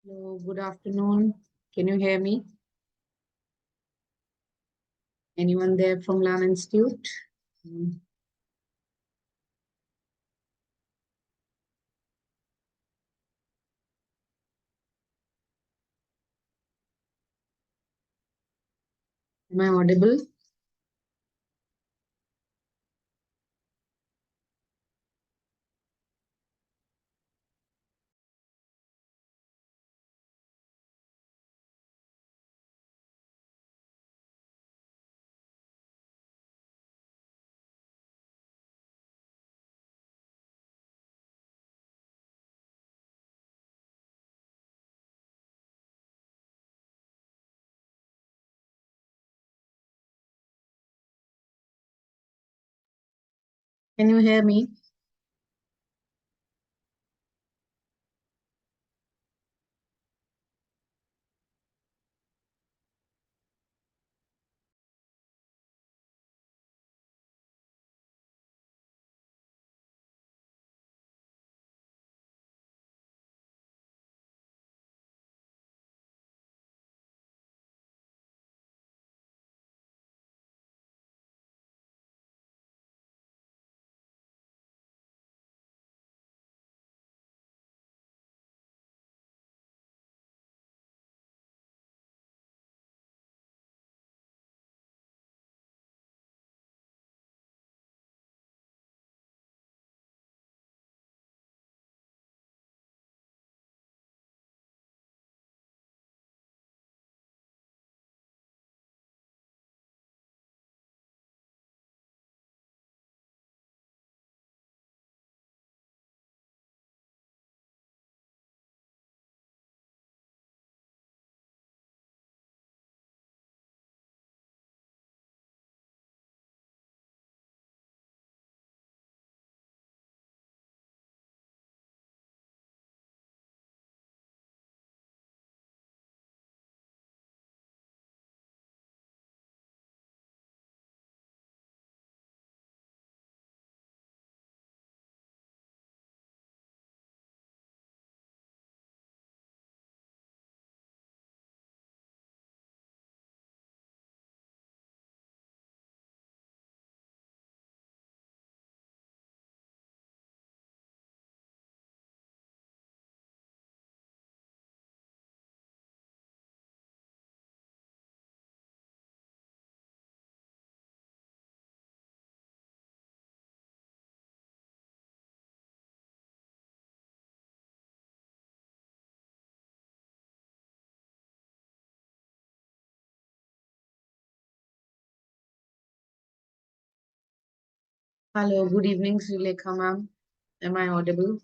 Hello, good afternoon. Can you hear me? Anyone there from Lam Institute? Mm. Am I audible? Can you hear me? Hello, good evening, Srilekha ma'am. Am I audible?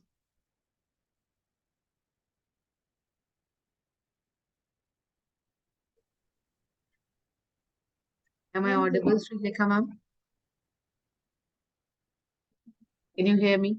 Am I audible, Srilekha ma'am? Can you hear me?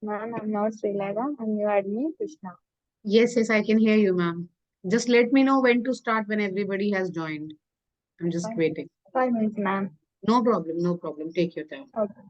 Ma'am, I'm not Srilega and you had me, Krishna. Yes, yes, I can hear you, ma'am. Just let me know when to start when everybody has joined. I'm just 5 minutes. waiting. 5 minutes, ma'am. No problem, no problem. Take your time. Okay.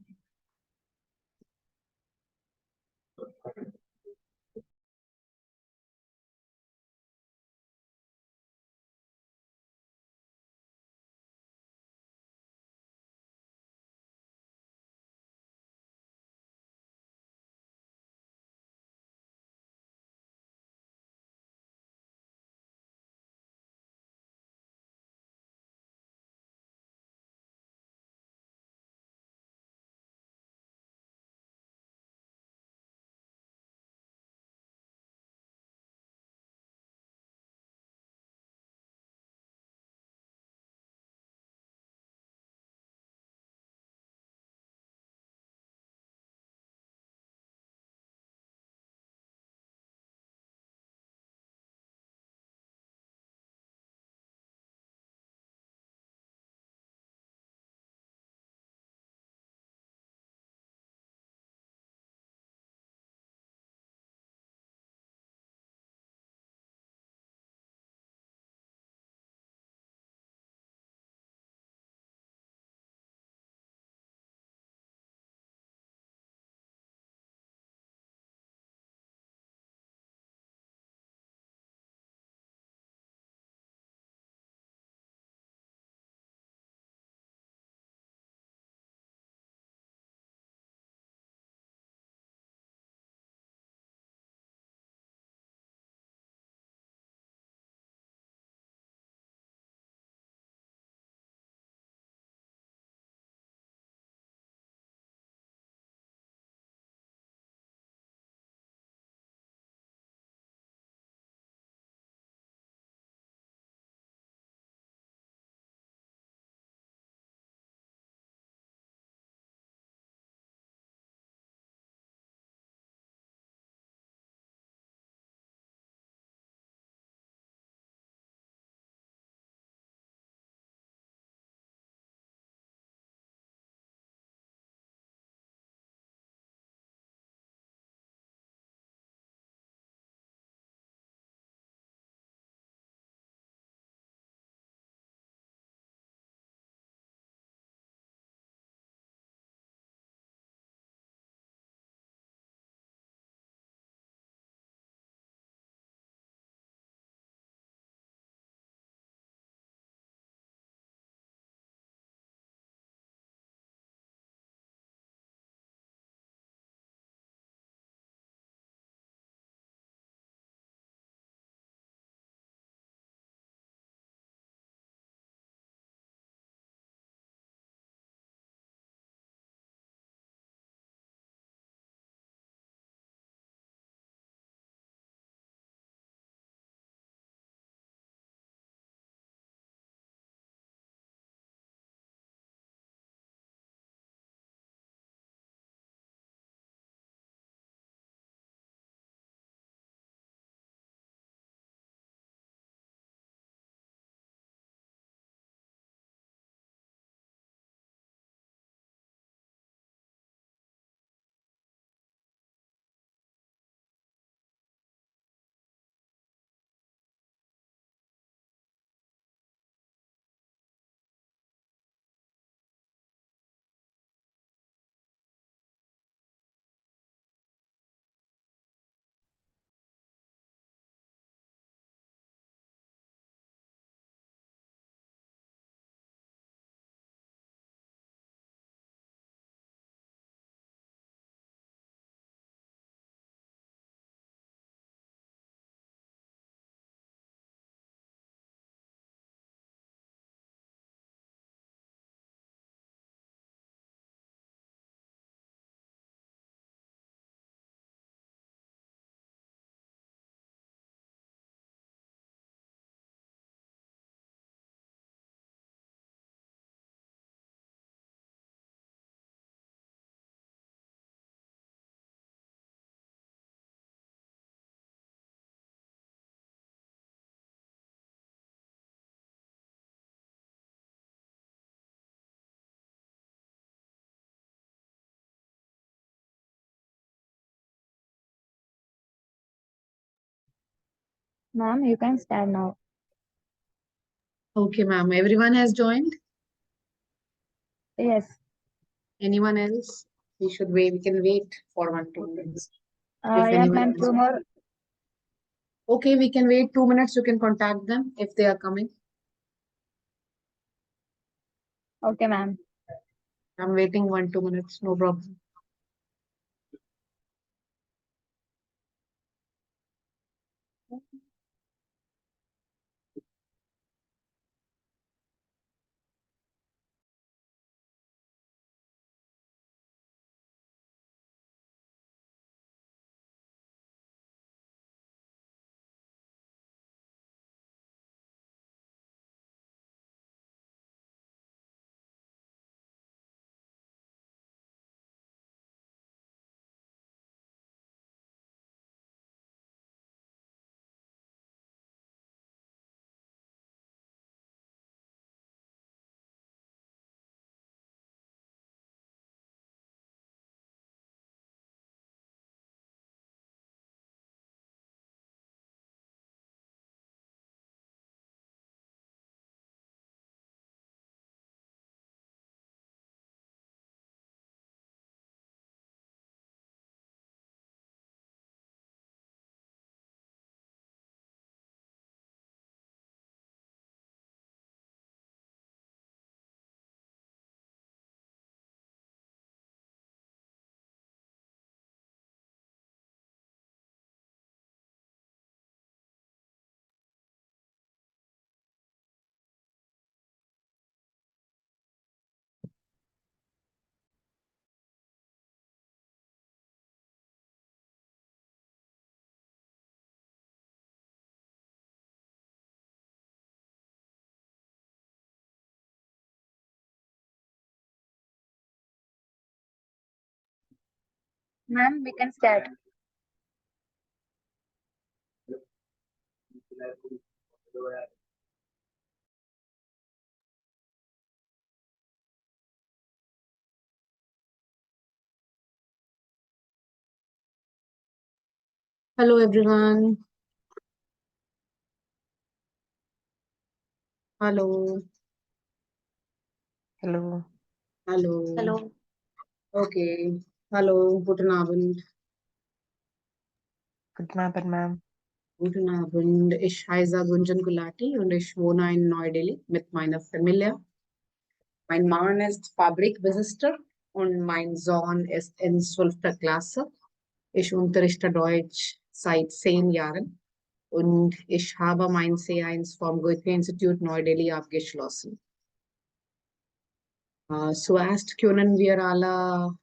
Ma'am, you can start now. Okay, ma'am. Everyone has joined? Yes. Anyone else? We should wait. We can wait for 1 2 minutes. If Yeah, anyone ma'am, else. two more. Okay, we can wait 2 minutes. You can contact them if they are coming. Okay, ma'am. I'm waiting 1 2 minutes. No problem. Ma'am, we can start. Hello, everyone. Hello. Hello, Hello. Hello. Okay. Hallo, guten Abend. guten Abend, ma'am. Guten Abend. Ich heiße Gunjan Gulati und ich wohne in Neu-Delhi mit meiner Familie. Mein Mann ist Fabrikbesitzer und mein Sohn ist in 12. Klasse. Ich unterrichte Deutsch seit 10 Jahren und ich habe mein C1 vom Goethe-Institut Neu-Delhi abgeschlossen. Zuerst können wir alle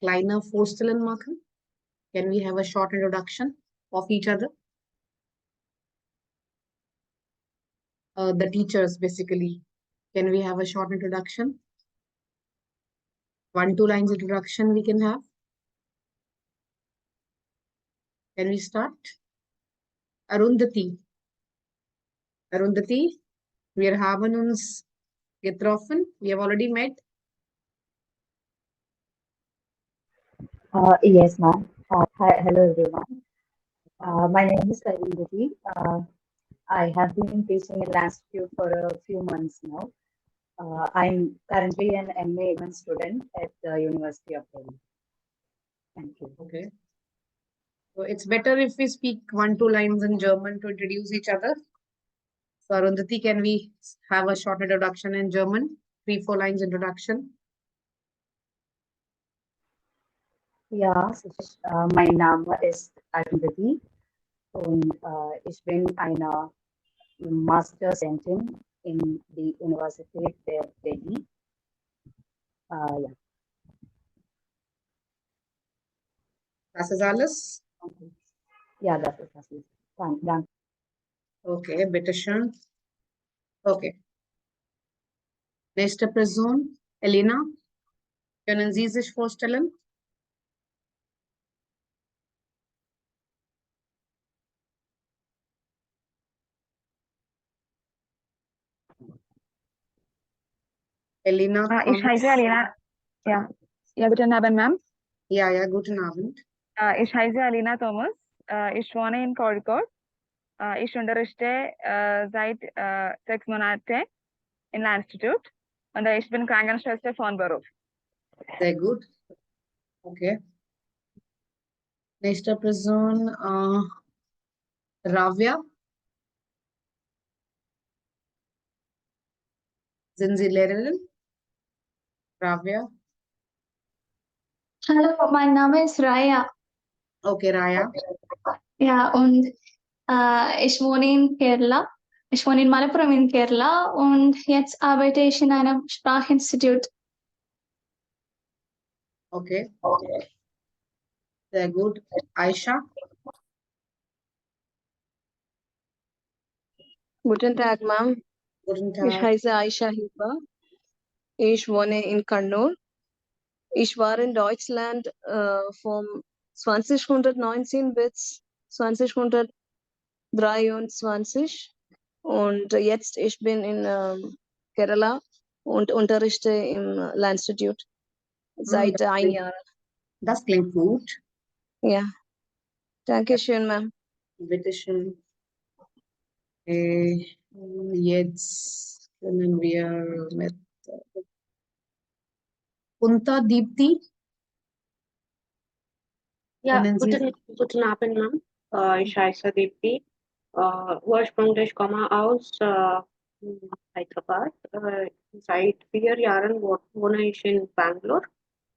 kleine Vorstellungen machen. Can we have a short introduction of each other? The teachers, basically. Can we have a short introduction? 1 2 lines introduction we can have. Can we start? Arundhati. Arundhati, wir haben uns getroffen. We have already met. Yes, ma'am. Hello, everyone. My name is Arundhati. I have been teaching in landscape for a few months now. I'm currently an MA student at the University of Delhi. Thank you. Okay. So it's better if we speak 1 2 lines in German to introduce each other. So Arundhati, can we have a short introduction in German? 3 4 lines introduction. Ja, mein Name ist Arundhati und ich bin eine Masterstudentin in die Universität der Delhi. Ja. Das ist alles. Ja, das ist das. Danke. Okay, bitteschön. Okay. Nächste Person, Elena. Können Sie sich vorstellen? Elena Ich heiße Thomas. Alina. Ja. Ja, guten Abend, Ma'am. Ja, guten Abend. Ich heiße Alina Thomas. Ich wohne in Kozhikode. ich unterrichte seit 6 Monaten in der Institut und ich bin Krankenschwester von Beruf. Sehr gut. Okay. Nächste Person, Ravya. Sind Sie Lehrerin? Ravya. Hallo, mein Name ist Raya. Okay, Raya. Ja, und ich wohne in Kerala. Ich wohne in Malappuram in Kerala und jetzt arbeite ich in einem Sprachinstitut. Okay. Sehr gut. Aisha. Guten Tag, Ma'am. Guten Ich Tag. heiße Aisha Hiba. Ich wohne in Kannur. Ich war in Deutschland von 2019 bis 2023 und jetzt ich bin in Kerala und unterrichte im Landstitut seit ein Jahr. Das klingt gut. Ja, danke schön, Ma'am. Bitteschön. Jetzt können wir mit Kunta Deepti. Ja, Können Sie guten Abend, Ma'am. Ich heiße Deepti. Ursprünglich komme aus Hyderabad. Seit 4 Jahren wohne ich in Bangalore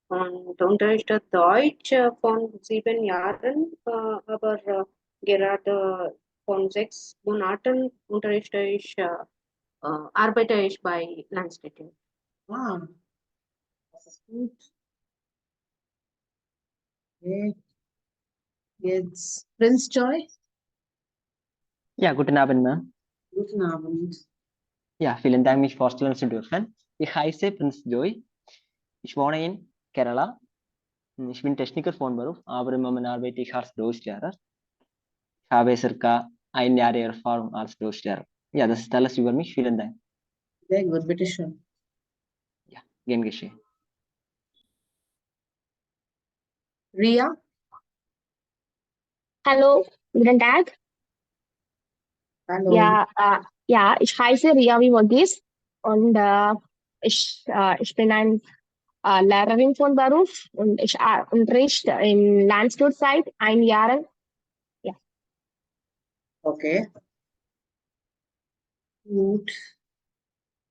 und unterrichte Deutsch von 7 Jahren, aber gerade von 6 Monaten arbeite ich bei Landstädten. Ah, das ist gut. Okay. Jetzt Prince Joy. Ja, guten Abend, Ma'am. Guten Abend. Ja, vielen Dank, mich vorstellen zu dürfen. Ich heiße Prinz Joy. Ich wohne in Kerala. Ich bin Techniker von Beruf, aber im Moment arbeite ich als Deutschlehrer. Ich habe circa ein Jahr Erfahrung als Deutschlehrer. Ja, das ist alles über mich. Vielen Dank. Sehr gut, bitteschön. Ja, gern geschehen. Ria. Hallo, guten Tag. Hallo. Ja, ich heiße Ria Vivogis und ich bin ein Lehrerin von Beruf und ich unterrichte in Landstuhl seit ein Jahr. Ja. Okay. Gut.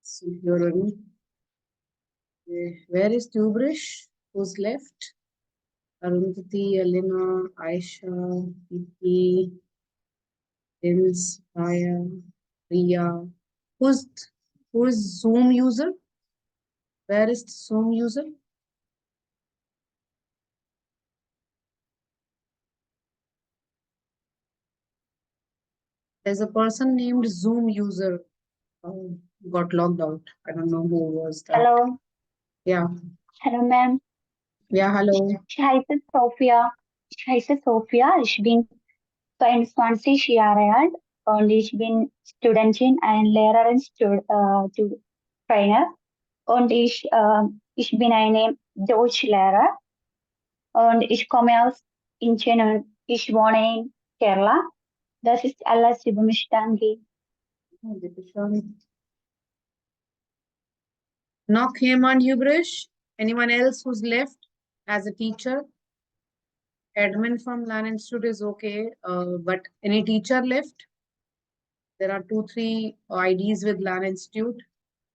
Sie hören. Where is Tubrish? Who's left? Arundhati, Elena, Aisha, Vicky, Vince, Raya, Ria. Who's Zoom user? Where is the Zoom user? There's a person named Zoom user got logged out. I don't know who was that. Hello, Yeah. hello, ma'am. Ja, hallo. Ich heiße Sophia. Ich bin 22 Jahre alt und ich bin Studentin, ein Lehrerin, Trainer und ich bin eine Deutschlehrer und ich komme aus Indien und ich wohne in Kerala. Das ist alles über mich, danke. Bitte schön. Noch jemand übrig? Anyone else who's left as a teacher? Admin from Land Institute is okay, but any teacher left? There are 2, 3 IDs with Land Institute.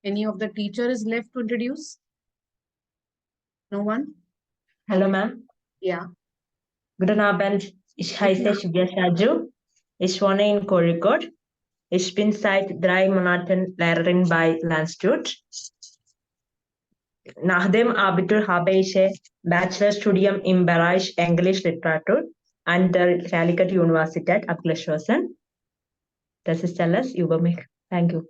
Any of the teacher is left to introduce? No one? Hallo, Ma'am. Yeah. Guten Abend. Ich heiße Shivya Shaju. Ich wohne in Kozhikode. Ich bin seit 3 Monaten Lehrerin bei Landstuhl. Nach dem Abitur habe ich ein Bachelorstudium im Bereich Englisch Literatur an der Calicut Universität abgeschlossen. Das ist alles über mich. Thank you.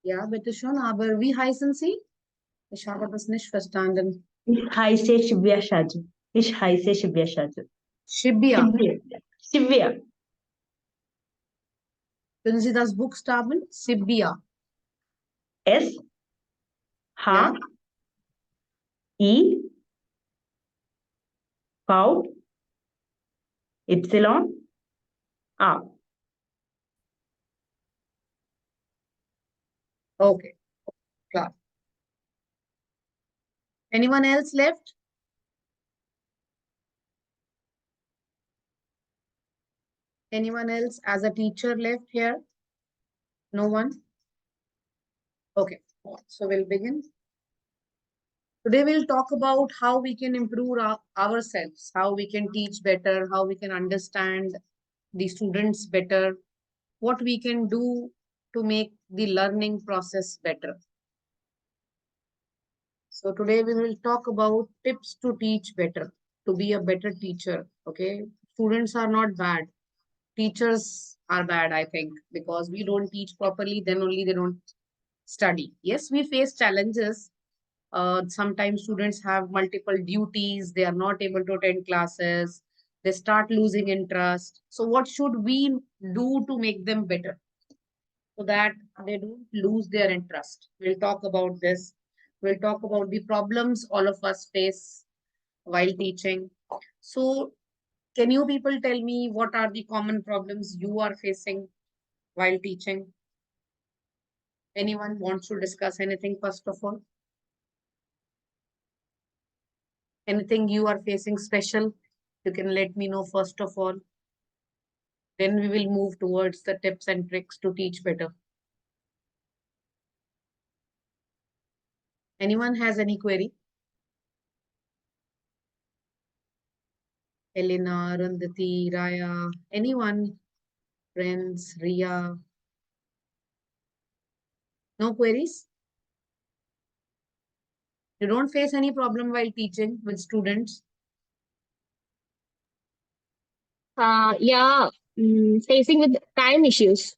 Ja, bitte schon, aber wie heißen Sie? Ich habe das nicht verstanden. Ich heiße Shivya Shaju. Shibia. Shivya. Können Sie das buchstaben? Sibia. S H Ja. I V Y A. Okay, class. Anyone else left? Anyone else as a teacher left here? No one? Okay, so we'll begin. Today we'll talk about how we can improve ourselves, how we can teach better, how we can understand the students better, what we can do to make the learning process better. So today we will talk about tips to teach better, to be a better teacher. Okay, students are not bad. Teachers are bad, I think, because we don't teach properly, then only they don't study. Yes, we face challenges. Sometimes students have multiple duties, they are not able to attend classes, they start losing interest. So, what should we do to make them better so that they don't lose their interest? We'll talk about this. We'll talk about the problems all of us face while teaching. So, can you people tell me what are the common problems you are facing while teaching? Anyone wants to discuss anything first of all? Anything you are facing special? You can let me know first of all. Then we will move towards the tips and tricks to teach better. Anyone has any query? Elena, Arundhati, Raya, anyone? Friends, Ria? No queries? You don't face any problem while teaching with students? Yeah, facing with time issues,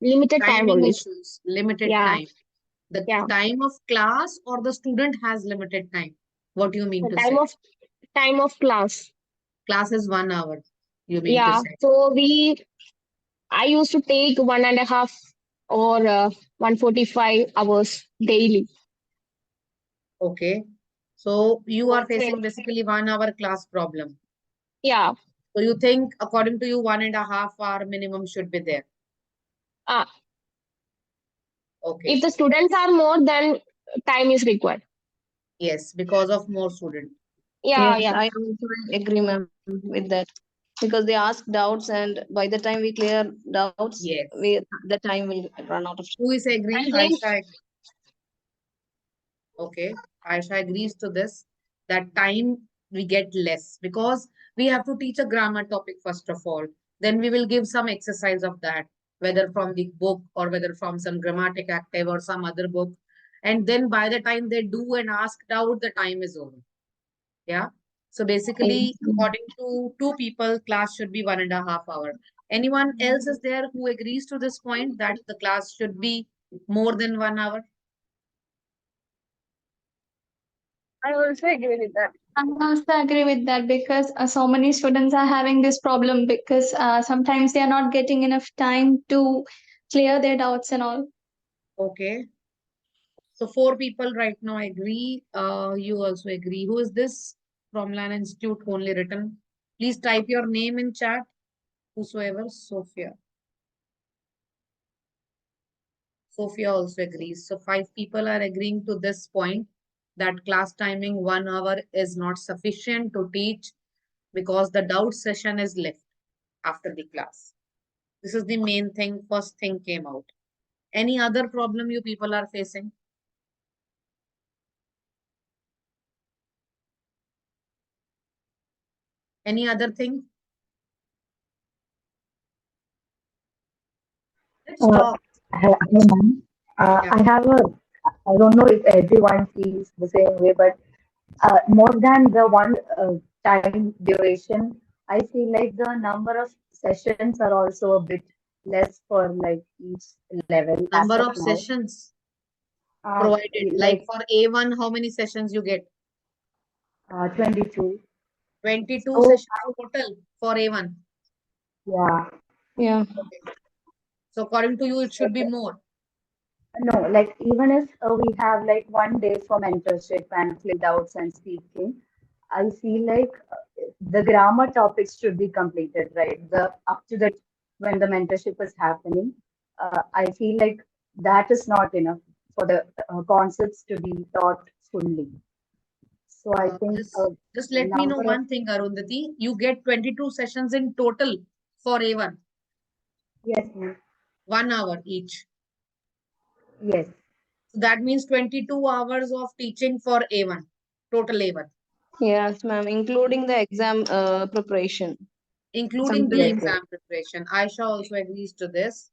limited time Timing only. issues, limited Yeah, time. The yeah. time of class or the student has limited time? What do you mean The to say? time of class. Class is 1 hour, you mean to Yeah. say. So I used to take 1.5 or 145 hours daily. Okay. So you are So, facing basically 1 hour class problem. yeah. So you think according to you 1.5 hour minimum should be there. Uh, Okay. if the students are more, then time is required. Yes, because of more student. Yeah, Yes, yeah. I also agree, ma'am, with that. Because they ask doubts, and by the time we clear doubts, Yes. the time will run out of time. Who is agree? And then, Aisha. Okay. Aisha agrees to this, that time we get less because we have to teach a grammar topic first of all. Then we will give some exercise of that, whether from the book or whether from some grammatic active or some other book. And then by the time they do and ask doubt, the time is over. Yeah. So basically, according to two people, class should be 1.5 hour. Anyone else is there who agrees to this point that the class should be more than 1 hour? I also agree with that. I also agree with that because so many students are having this problem because sometimes they are not getting enough time to clear their doubts and all. Okay. So four people right now agree. You also agree. Who is this? From Lan Institute only written. Please type your name in chat. Whosoever, Sophia. Sophia also agrees. So five people are agreeing to this point that class timing 1 hour is not sufficient to teach because the doubt session is left after the class. This is the main thing, first thing came out. Any other problem you people are facing? Any other thing? Let's Uh, talk. Hello, ma'am. Yeah. I don't know if everyone feels the same way, but more than the one time duration, I feel like the number of sessions are also a bit less for like each level as Number of of now. sessions provided. Like Like for A1, how many sessions you get? 22. 22 So sessions total for A1. yeah, Yeah. Okay. So according to you, it should be more. no, like even if we have like one day for mentorship and clear doubts and speaking, I feel like the grammar topics should be completed, right? The up to the when the mentorship is happening, I feel like that is not enough for the concepts to be taught fully. So I think Just let me know number of one thing, Arundhati. You get 22 sessions in total for A1. yes, ma'am. 1 hour each. Yes, So that means 22 hours of teaching for A1. Total A1. Yes, ma'am, including the exam preparation. Including the yes, Something. yes. exam preparation. Aisha also agrees to this.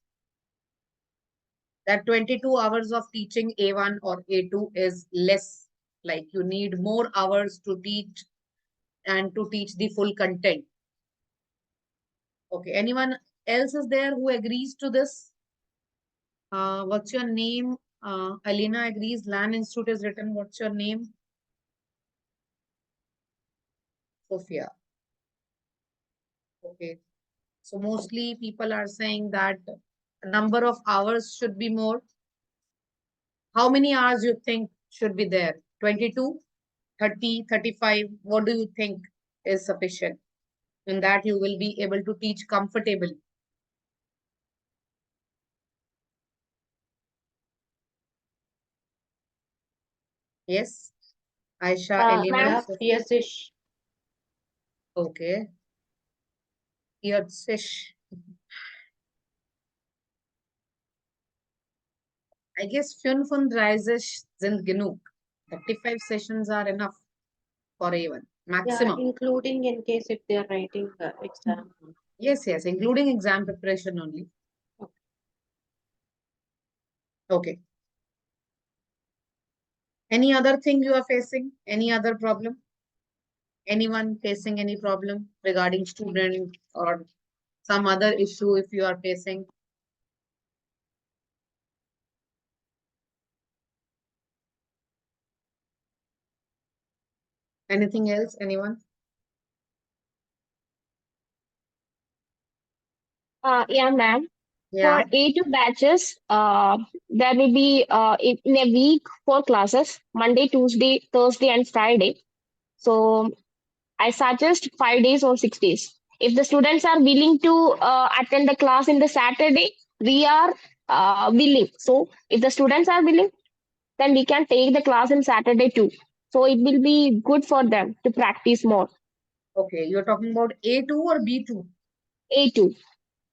That 22 hours of teaching A1 or A2 is less. Like you need more hours to teach and to teach the full content. Okay, anyone else is there who agrees to this? What's your name? Alina agrees. Land Institute is written. What's your name? Sophia. Okay. So mostly people are saying that number of hours should be more. How many hours you think should be there? 22, 30, 35? What do you think is sufficient? In that you will be able to teach comfortably. Yes? Aisha, Elena, Ma'am, Sophia. Yes, Ish. Okay. Jetzt I guess 35 sind genug. 35 sessions are enough for A1. Yeah, Maximum. including in case if they are writing the exam. Yes, yes, including exam preparation only. Okay. Any other thing you are facing? Any other problem? Anyone facing any problem regarding student or some other issue if you are facing? Anything else? Anyone? yeah, ma'am. Yeah. For A2 batches, there will be in a week 4 classes, Monday, Tuesday, Thursday, and Friday. So I suggest 5 days or 6 days. If the students are willing to attend the class in the Saturday, we are willing. So if the students are willing, then we can take the class in Saturday too. So it will be good for them to practice more. Okay. You're talking about A2 or B2? A2.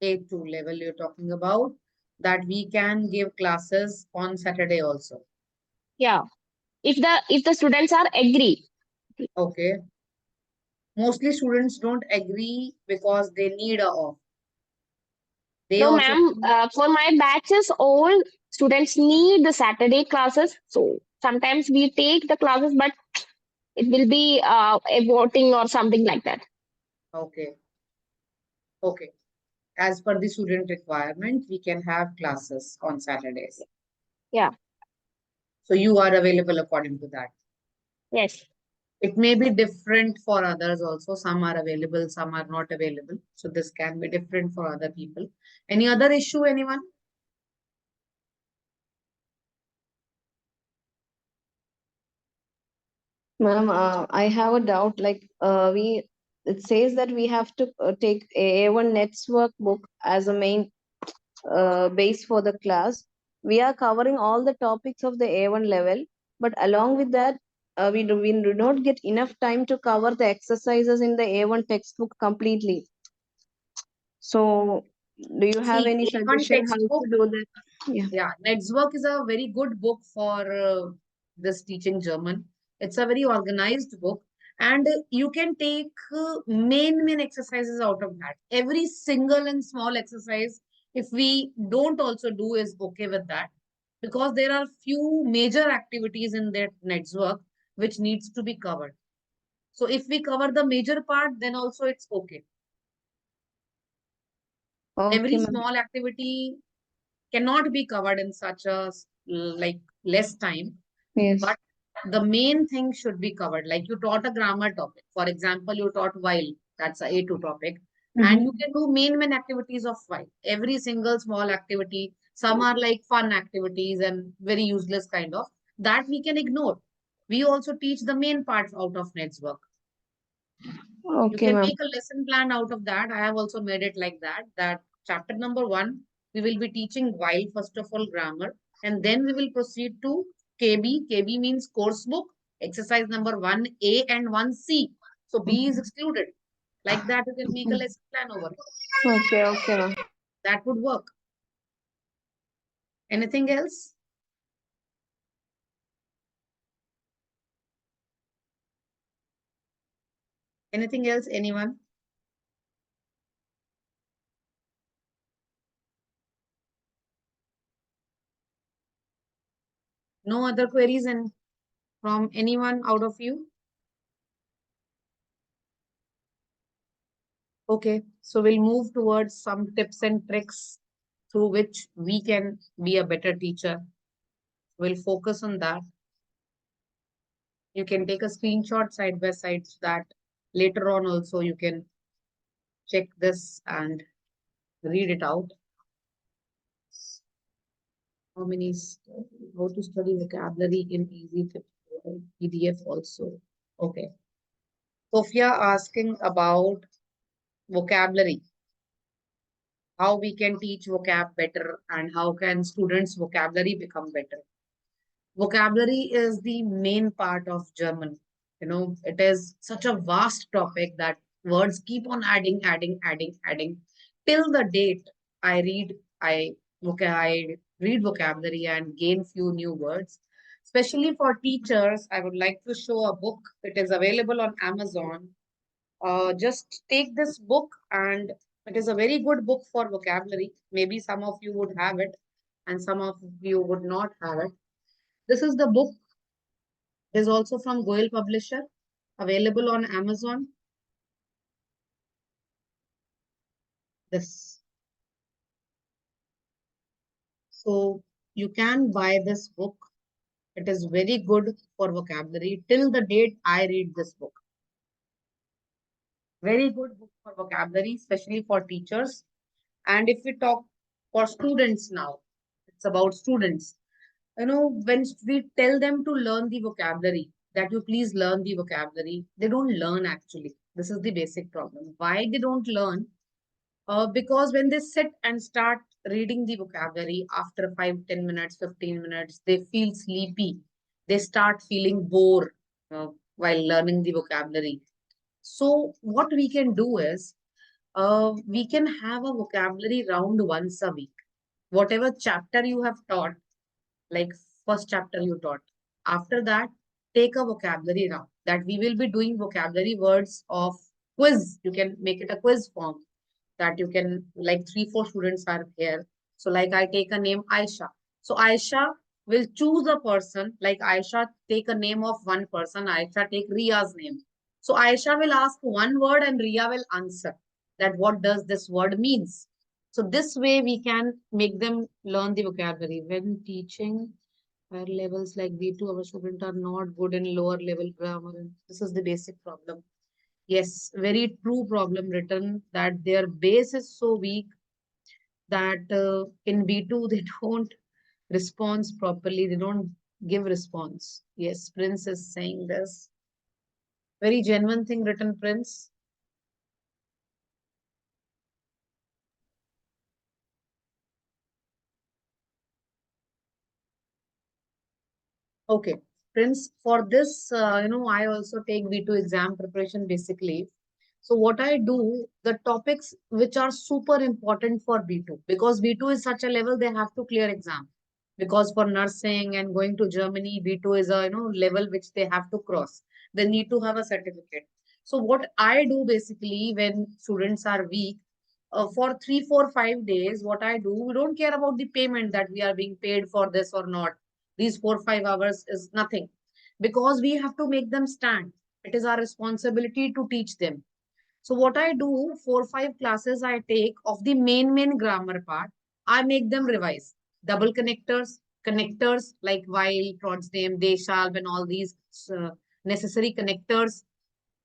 A2 level you're talking about that we can give classes on Saturday also. Yeah. If the students are agree. Okay. Mostly students don't agree because they need a off. They No, also ma'am. For my batches, all students need the Saturday classes. So sometimes we take the classes, but it will be a voting or something like that. okay. Okay. As per the student requirement, we can have classes on Saturdays. Yeah. So you are available according to that. Yes. It may be different for others also. Some are available, some are not available. So this can be different for other people. Any other issue, anyone? Ma'am, I have a doubt. Like, it says that we have to take A1 network book as a main base for the class. We are covering all the topics of the A1 level, but along with that, we do not get enough time to cover the exercises in the A1 textbook completely. So, do you have See, any A1 suggestion how textbook, to do that? Yeah. yeah, Network is a very good book for this teaching German. It's a very organized book, and you can take main exercises out of that. Every single and small exercise, if we don't also do, is okay with that because there are few major activities in that network which needs to be covered. So if we cover the major part, then also it's okay. Okay, Every ma'am. small activity cannot be covered in such a like less time, Yes. but the main thing should be covered. Like you taught a grammar topic, for example, you taught while, that's a A2 topic, and you can do main activities of while. Every single small activity, some are like fun activities and very useless kind of, that we can ignore. We also teach the main parts out of network. You Okay, can ma'am. make a lesson plan out of that. I have also made it like that, that chapter number 1, we will be teaching while, first of all, grammar. And then we will proceed to KB. KB means course book, exercise number 1A and 1C. So B is excluded. Like that, you can make a lesson plan over it. Okay, okay, ma'am. That would work. Anything else? Anything else, anyone? No other queries from anyone out of you? Okay, so we'll move towards some tips and tricks through which we can be a better teacher. We'll focus on that. You can take a screenshot side by side so that later on also you can check this and read it out. How to study vocabulary in easy tips PDF also. Okay. Sophia asking about vocabulary. How we can teach vocab better and how can students' vocabulary become better. Vocabulary is the main part of German. You know, it is such a vast topic that words keep on adding, adding. Till the date I read vocabulary and gain few new words. Especially for teachers, I would like to show a book. It is available on Amazon. Just take this book, and it is a very good book for vocabulary. Maybe some of you would have it and some of you would not have it. This is the book. It is also from Goel Publisher, available on Amazon. This. So you can buy this book. It is very good for vocabulary. Till the date I read this book. Very good book for vocabulary, especially for teachers. And if we talk for students now, it's about students. You know, when we tell them to learn the vocabulary, that you please learn the vocabulary, they don't learn actually. This is the basic problem. Why they don't learn? Because when they sit and start reading the vocabulary after 5, 10 minutes, 15 minutes, they feel sleepy. They start feeling bored while learning the vocabulary. So what we can do is we can have a vocabulary round once a week. Whatever chapter you have taught, like first chapter you taught. After that, take a vocabulary round that we will be doing vocabulary words of quiz. You can make it a quiz form that you can, like 3, 4 students are here. So like I take a name Aisha. So Aisha will choose a person, like Aisha take a name of one person, Aisha take Ria's name. So Aisha will ask one word and Ria will answer that what does this word means. So this way we can make them learn the vocabulary. When teaching higher levels like B2, our students are not good in lower level grammar. This is the basic problem. Yes, very true problem written that their base is so weak that in B2 they don't respond properly. They don't give response. Yes, Prince is saying this. Very genuine thing written, Prince. Okay, Prince, for this, I also take B2 exam preparation basically. So what I do, the topics which are super important for B2, because B2 is such a level, they have to clear exam. Because for nursing and going to Germany, B2 is a, level which they have to cross. They need to have a certificate. So what I do basically when students are weak, for 3, 4, 5 days, what I do, we don't care about the payment that we are being paid for this or not. These 4, 5 hours is nothing because we have to make them stand. It is our responsibility to teach them. So what I do, 4, 5 classes I take of the main grammar part, I make them revise. Double connectors like while, towards them, they, shall, and all these necessary connectors,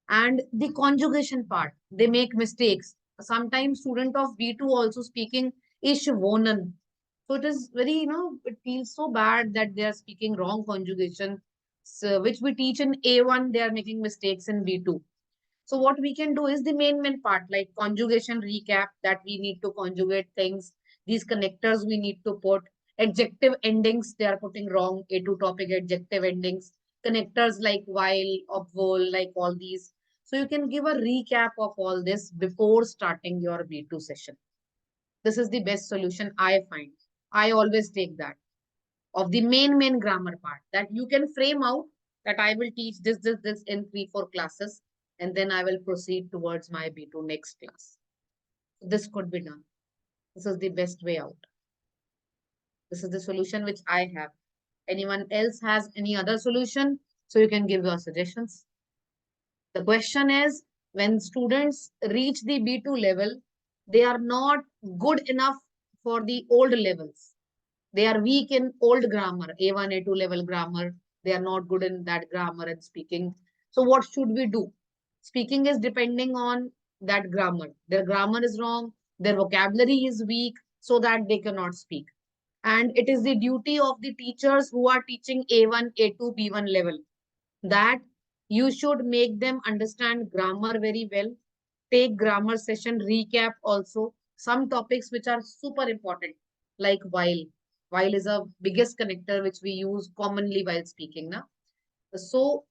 and the conjugation part. They make mistakes. Sometimes student of B2 also speaking ish wonen. So it is very, it feels so bad that they are speaking wrong conjugation, so, which we teach in A1, they are making mistakes in B2. So what we can do is the main part, like conjugation recap, that we need to conjugate things. These connectors we need to put. Adjective endings, they are putting wrong A2 topic adjective endings. Connectors like while, obwohl, like all these. So you can give a recap of all this before starting your B2 session. This is the best solution I find. I always take that of the main grammar part, that you can frame out that I will teach this in 3-4 classes, and then I will proceed towards my B2 next class. This could be done. This is the best way out. This is the solution which I have. Anyone else has any other solution? So you can give your suggestions. The question is, when students reach the B2 level, they are not good enough for the old levels. They are weak in old grammar, A1, A2 level grammar. They are not good in that grammar and speaking. So what should we do? Speaking is depending on that grammar. Their grammar is wrong. Their vocabulary is weak, so that they cannot speak. And it is the duty of the teachers who are teaching A1, A2, B1 level, that you should make them understand grammar very well. Take grammar session recap also. Some topics which are super important, like while. While is a biggest connector which we use commonly while speaking. Na? So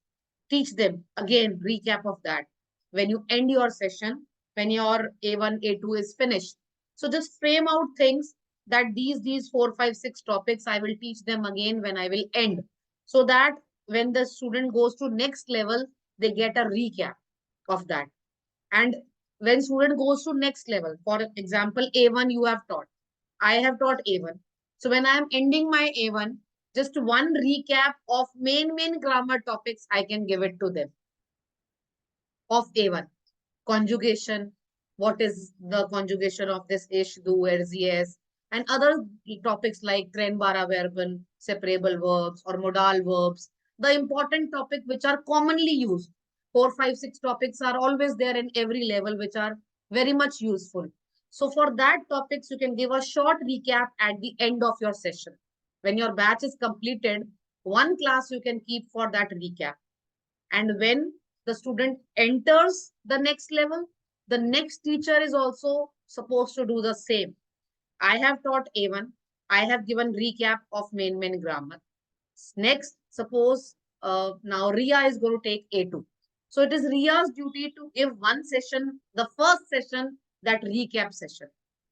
teach them again, recap of that. When you end your session, when your A1, A2 is finished. So just frame out things that these 4, 5, 6 topics I will teach them again when I will end. So that when the student goes to next level, they get a recap of that. And when student goes to next level, for example, A1 you have taught. I have taught A1. So when I am ending my A1, just one recap of main grammar topics, I can give it to them of A1. Conjugation, what is the conjugation of this ish, do, yes, and other topics like trennbara verben, separable verbs or modal verbs. The important topic which are commonly used. 4, 5, 6 topics are always there in every level which are very much useful. So for that topics, you can give a short recap at the end of your session. When your batch is completed, one class you can keep for that recap. And when the student enters the next level, the next teacher is also supposed to do the same. I have taught A1. I have given recap of main grammar. Next, suppose now Ria is going to take A2. So it is Ria's duty to give one session, the first session, that recap session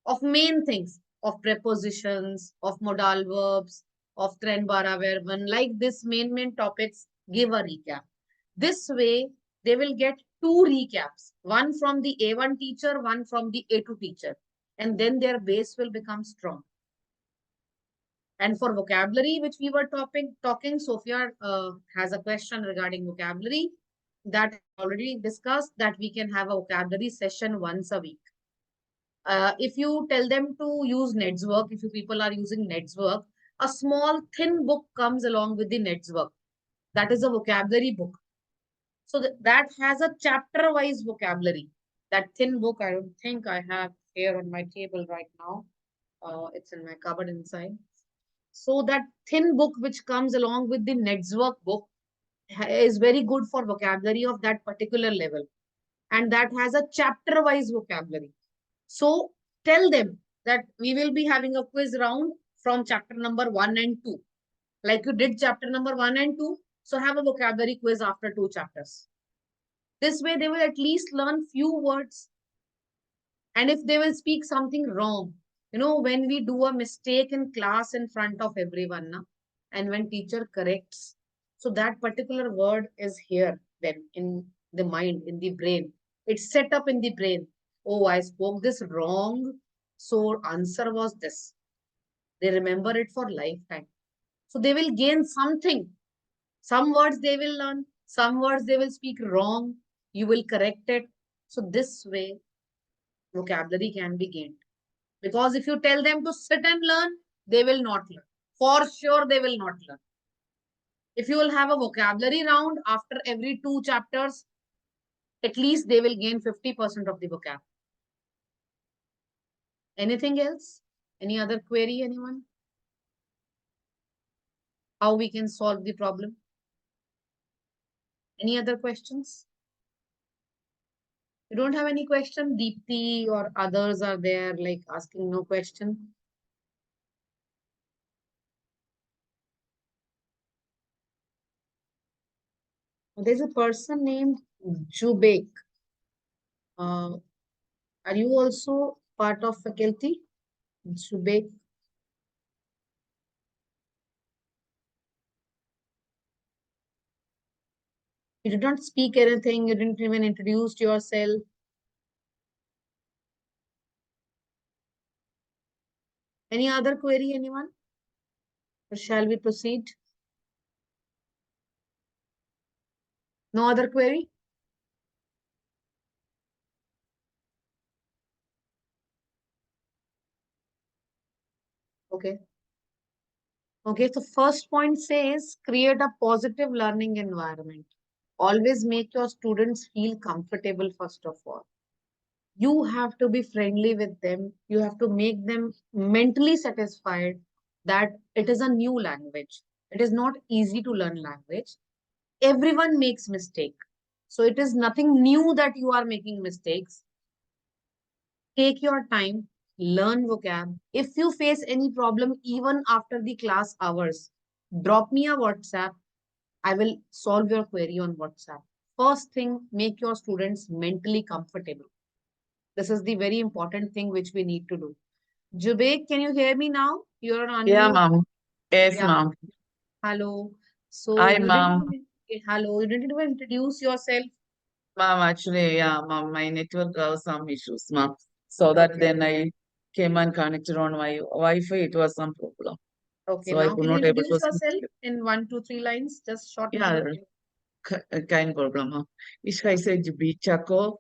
of main things, of prepositions, of modal verbs, of trennbara verben, like this main topics, give a recap. This way, they will get 2 recaps, one from the A1 teacher, one from the A2 teacher, and then their base will become strong. And for vocabulary, which we were talking, Sophia has a question regarding vocabulary that already discussed, that we can have a vocabulary session once a week. If you tell them to use Network, if you people are using Network, a small thin book comes along with the Network. That is a vocabulary book. So that has a chapter-wise vocabulary. That thin book, I don't think I have here on my table right now. It's in my cupboard inside. So that thin book which comes along with the Network book is very good for vocabulary of that particular level. And that has a chapter-wise vocabulary. So tell them that we will be having a quiz round from chapter number 1 and 2. Like you did chapter number 1 and 2. So have a vocabulary quiz after 2 chapters. This way they will at least learn few words. And if they will speak something wrong, when we do a mistake in class in front of everyone, and when teacher corrects, so that particular word is here then in the mind, in the brain. It's set up in the brain. Oh, I spoke this wrong. So answer was this. They remember it for lifetime. So they will gain something. Some words they will learn. Some words they will speak wrong. You will correct it. So this way, vocabulary can be gained. Because if you tell them to sit and learn, they will not learn. For sure, they will not learn. If you will have a vocabulary round after every 2 chapters, at least they will gain 50% of the vocab. Anything else? Any other query, anyone? How we can solve the problem? Any other questions? You don't have any question? Deepti or others are there like asking no question? There's a person named Jubek. Are you also part of faculty? Jubek. You did not speak anything. You didn't even introduce yourself. Any other query, anyone? Or shall we proceed? No other query? Okay. Okay, so first point says create a positive learning environment. Always make your students feel comfortable, first of all. You have to be friendly with them. You have to make them mentally satisfied that it is a new language. It is not easy to learn language. Everyone makes mistake. So it is nothing new that you are making mistakes. Take your time, learn vocab. If you face any problem, even after the class hours, drop me a WhatsApp. I will solve your query on WhatsApp. First thing, make your students mentally comfortable. This is the very important thing which we need to do. Jubaik, can you hear me now? You're on Yeah, unmute. ma'am. Yes, Yeah. ma'am. Hello. So Hi, you ma'am. didn't hello, you didn't even introduce yourself. Ma'am, actually, yeah, ma'am, my network has some issues, ma'am. So that Okay. then I came and connected on my Wi-Fi. It was some problem. Okay. So I Now could can you not able introduce to speak. yourself in 1, 2, 3 lines? Just short Yeah, video. kein Problem, ma'am. Ich heiße Bichako.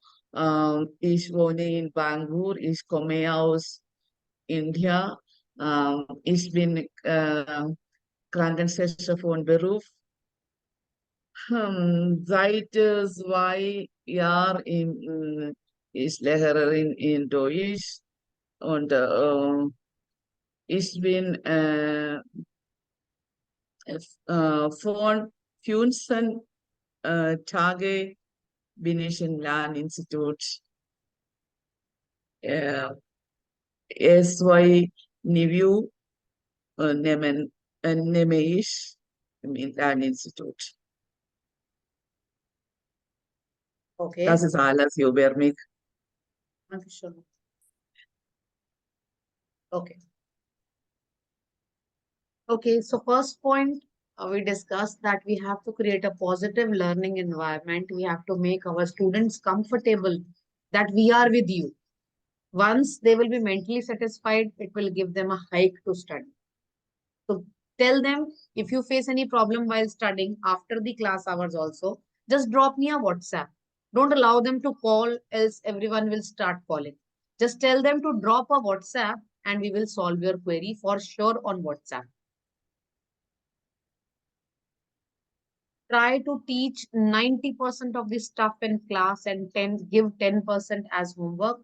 Ich wohne in Bangalore. Ich komme aus India. Ich bin Krankenschwester von Beruf. Seit 2 Jahren ist Lehrerin in Deutsch und ich bin von 15 Tage bin ich im Lerninstitut. S2 Review nehme ich im Lerninstitut. Okay. Das ist alles über mich. Okay, sure. Okay. Okay, so first point, we discussed that we have to create a positive learning environment. We have to make our students comfortable that we are with you. Once they will be mentally satisfied, it will give them a hike to study. So tell them if you face any problem while studying after the class hours also, just drop me a WhatsApp. Don't allow them to call, else everyone will start calling. Just tell them to drop a WhatsApp and we will solve your query for sure on WhatsApp. Try to teach 90% of the stuff in class and give 10% as homework,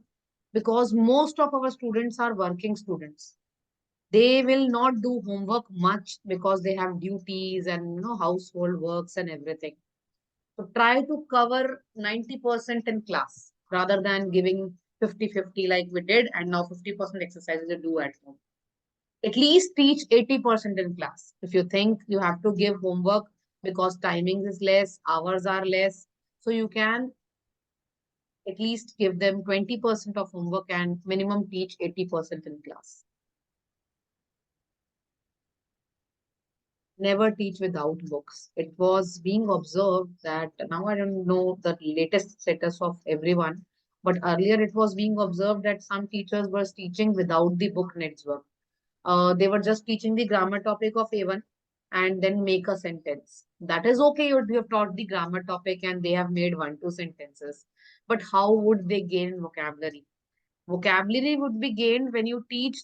because most of our students are working students. They will not do homework much because they have duties and household works and everything. So try to cover 90% in class rather than giving 50-50 like we did, and now 50% exercises you do at home. At least teach 80% in class. If you think you have to give homework because timings is less, hours are less, so you can at least give them 20% of homework and minimum teach 80% in class. Never teach without books. It was being observed that now I don't know the latest status of everyone, but earlier it was being observed that some teachers were teaching without the book network. They were just teaching the grammar topic of A1 and then make a sentence. That is okay. You have taught the grammar topic and they have made 1, 2 sentences. But how would they gain vocabulary? Vocabulary would be gained when you teach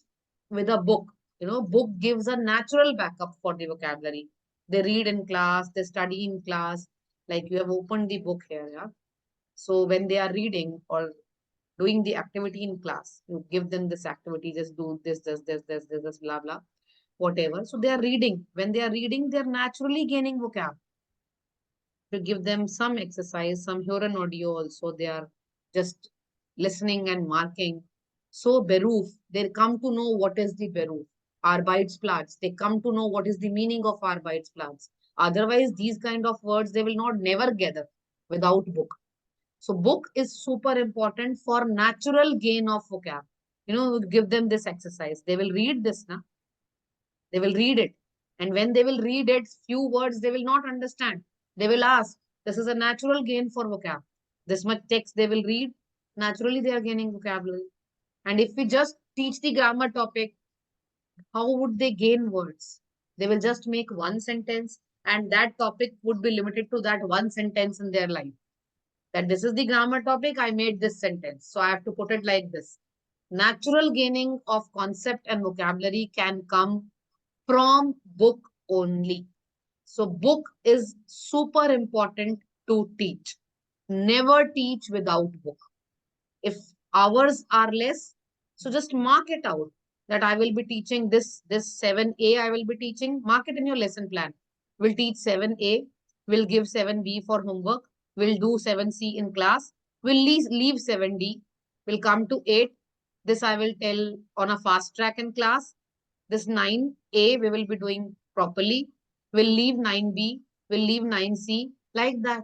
with a book. Book gives a natural backup for the vocabulary. They read in class, they study in class. Like you have opened the book here, yeah. So when they are reading or doing the activity in class, you give them this activity, just do this, blah, blah, whatever. So they are reading. When they are reading, they are naturally gaining vocab. To give them some exercise, some hear and audio also, they are just listening and marking. So beruf, they come to know what is the beruf. Arbeitsplatz. They come to know what is the meaning of Arbeitsplatz. Otherwise, these kind of words, they will not never gather without book. So book is super important for natural gain of vocab. Give them this exercise. They will read this now. They will read it. And when they will read it, few words they will not understand. They will ask, this is a natural gain for vocab. This much text they will read. Naturally, they are gaining vocabulary. And if we just teach the grammar topic, how would they gain words? They will just make one sentence, and that topic would be limited to that one sentence in their life. That this is the grammar topic, I made this sentence. So I have to put it like this. Natural gaining of concept and vocabulary can come from book only. So book is super important to teach. Never teach without book. If hours are less, so just mark it out that I will be teaching this 7A I will be teaching. Mark it in your lesson plan. We'll teach 7A. We'll give 7B for homework. We'll do 7C in class. We'll leave 7D. We'll come to 8. This I will tell on a fast track in class. This 9A we will be doing properly. We'll leave 9B. We'll leave 9C. Like that.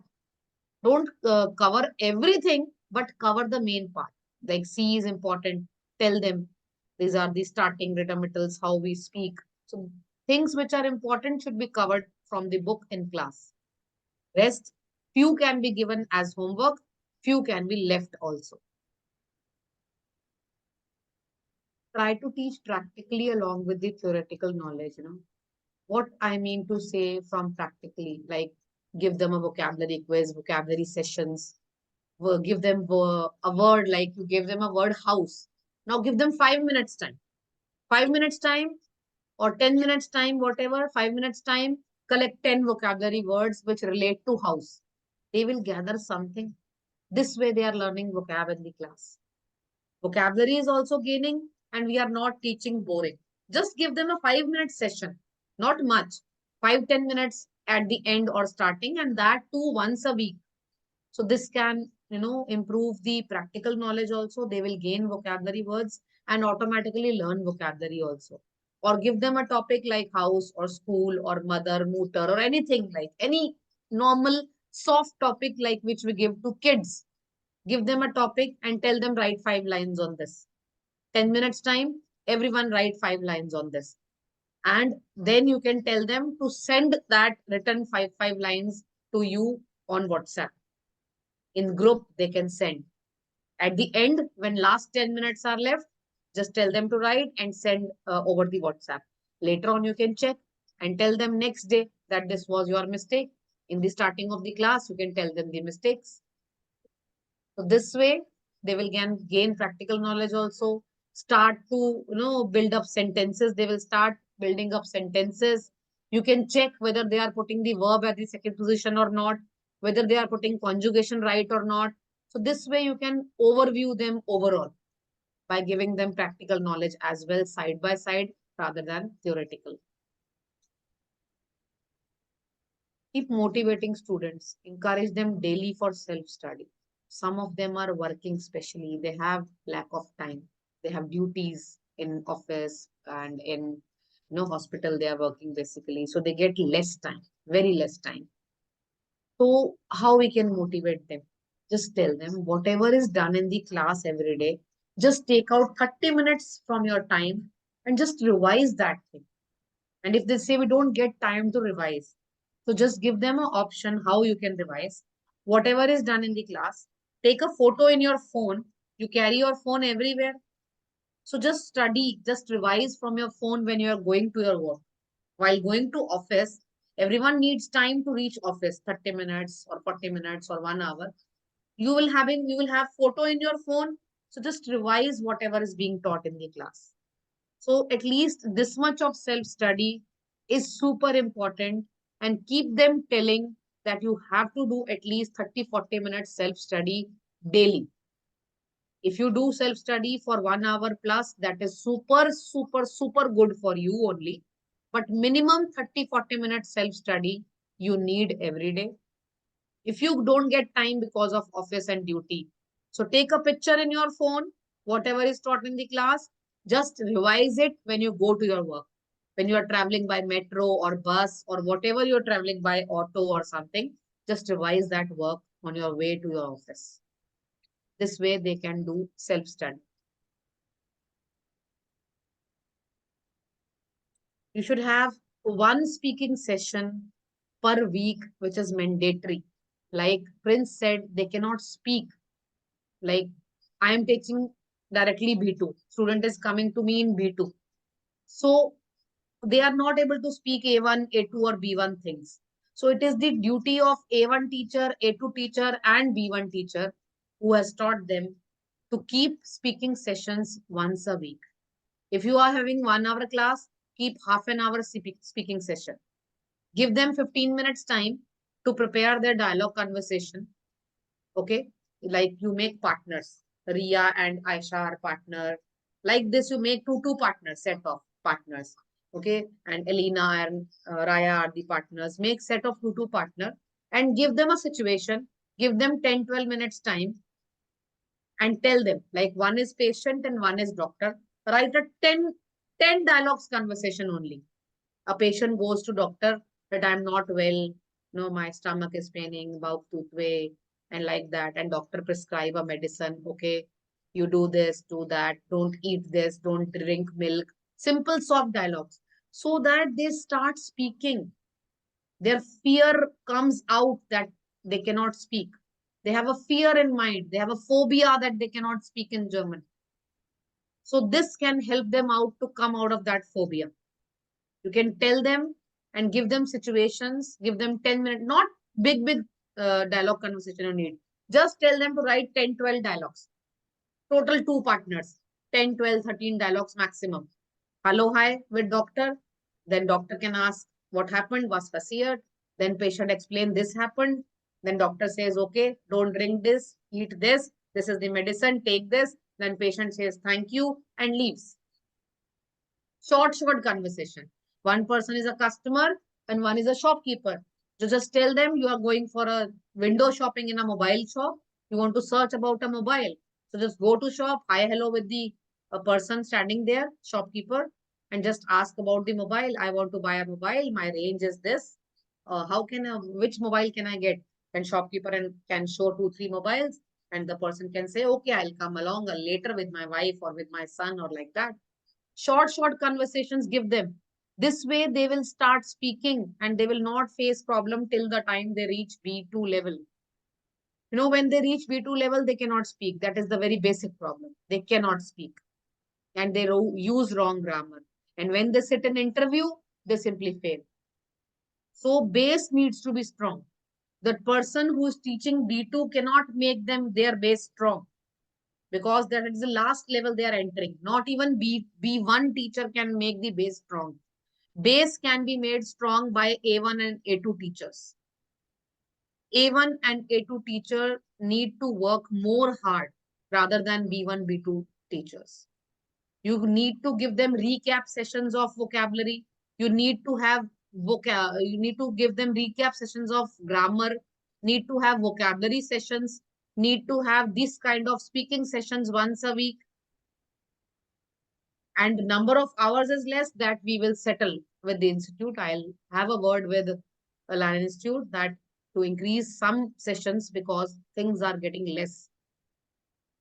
Don't cover everything, but cover the main part. Like C is important. Tell them these are the starting retermitals, how we speak. So things which are important should be covered from the book in class. Rest, few can be given as homework, few can be left also. Try to teach practically along with the theoretical knowledge, What I mean to say from practically, like give them a vocabulary quiz, vocabulary sessions, give them a word, like you give them a word house. Now give them 5 minutes time. 5 minutes time or 10 minutes time, whatever, 5 minutes time, collect 10 vocabulary words which relate to house. They will gather something. This way they are learning vocab in the class. Vocabulary is also gaining and we are not teaching boring. Just give them a 5-minute session, not much, 5-10 minutes at the end or starting, and that too once a week. So this can, improve the practical knowledge also. They will gain vocabulary words and automatically learn vocabulary also. Or give them a topic like house or school or mother, mutter or anything, like any normal soft topic like which we give to kids. Give them a topic and tell them write 5 lines on this. 10 minutes time, everyone write 5 lines on this. And then you can tell them to send that written five lines to you on WhatsApp. In group, they can send. At the end, when last 10 minutes are left, just tell them to write and send over the WhatsApp. Later on, you can check and tell them next day that this was your mistake. In the starting of the class, you can tell them the mistakes. So this way, they will gain practical knowledge also. Start to, build up sentences. They will start building up sentences. You can check whether they are putting the verb at the second position or not, whether they are putting conjugation right or not. So this way you can overview them overall by giving them practical knowledge as well side by side rather than theoretical. Keep motivating students. Encourage them daily for self-study. Some of them are working specially. They have lack of time. They have duties in office and in hospital. They are working basically. So they get less time, very less time. So how we can motivate them? Just tell them whatever is done in the class every day, just take out 30 minutes from your time and just revise that thing. And if they say we don't get time to revise, so just give them an option how you can revise. Whatever is done in the class, take a photo in your phone. You carry your phone everywhere. So just study, just revise from your phone when you are going to your work. While going to office, everyone needs time to reach office, 30 minutes or 40 minutes or 1 hour. You will have photo in your phone. So just revise whatever is being taught in the class. So at least this much of self-study is super important, and keep them telling that you have to do at least 30-40 minutes self-study daily. If you do self-study for 1 hour plus, that is super, super, super good for you only. But minimum 30-40 minutes self-study you need every day. If you don't get time because of office and duty, so take a picture in your phone, whatever is taught in the class, Just revise it when you go to your work. When you are traveling by metro or bus or whatever you're traveling by auto or something, just revise that work on your way to your office. This way they can do self-study. You should have one speaking session per week, which is mandatory. Like Prince said, they cannot speak. Like I am teaching directly B2. Student is coming to me in B2. So they are not able to speak A1, A2 or B1 things. So it is the duty of A1 teacher, A2 teacher and B1 teacher who has taught them to keep speaking sessions once a week. If you are having 1 hour class, keep half an hour speaking session. Give them 15 minutes time to prepare their dialogue conversation. Okay. Like you make partners. Ria and Aisha are partner. Like this, you make two partners, set of partners. Okay. And Elena and Raya are the partners. Make set of two partner and give them a situation. Give them 10-12 minutes time and tell them like one is patient and one is doctor. Write a 10 dialogues conversation only. A patient goes to doctor that I'm not well, no, my stomach is paining, bowel toothway, and like that. And doctor prescribe a medicine. Okay, you do this, do that, don't eat this, don't drink milk. Simple soft dialogues. So that they start speaking. Their fear comes out that they cannot speak. They have a fear in mind. They have a phobia that they cannot speak in German. So this can help them out to come out of that phobia. You can tell them and give them situations, give them 10 minutes, not big dialogue conversation you need. Just tell them to write 10, 12 dialogues. Total 2 partners, 10, 12, 13 dialogues maximum. Hello, hi with doctor. Then doctor can ask what happened, was passiert. Then patient explain this happened. Then doctor says, okay, don't drink this, eat this. This is the medicine, take this. Then patient says, thank you and leaves. Short conversation. One person is a customer and one is a shopkeeper. So just tell them you are going for a window shopping in a mobile shop. You want to search about a mobile. So just go to shop, hi, hello with the person standing there, shopkeeper, and just ask about the mobile. I want to buy a mobile. My range is this. Which mobile can I get? And shopkeeper can show 2, 3 mobiles. And the person can say, okay, I'll come along later with my wife or with my son or like that. Short conversations give them. This way they will start speaking and they will not face problem till the time they reach B2 level. You know, when they reach B2 level, they cannot speak. That is the very basic problem. They cannot speak and they use wrong grammar. And when they sit in interview, they simply fail. So base needs to be strong. The person who is teaching B2 cannot make them their base strong, because that is the last level they are entering. Not even B1 teacher can make the base strong. Base can be made strong by A1 and A2 teachers. A1 and A2 teacher need to work more hard rather than B1, B2 teachers. You need to give them recap sessions of vocabulary. You need to have you need to give them recap sessions of grammar, need to have vocabulary sessions, need to have this kind of speaking sessions once a week. And number of hours is less, that we will settle with the institute. I'll have a word with Lan Institute that to increase some sessions because things are getting less.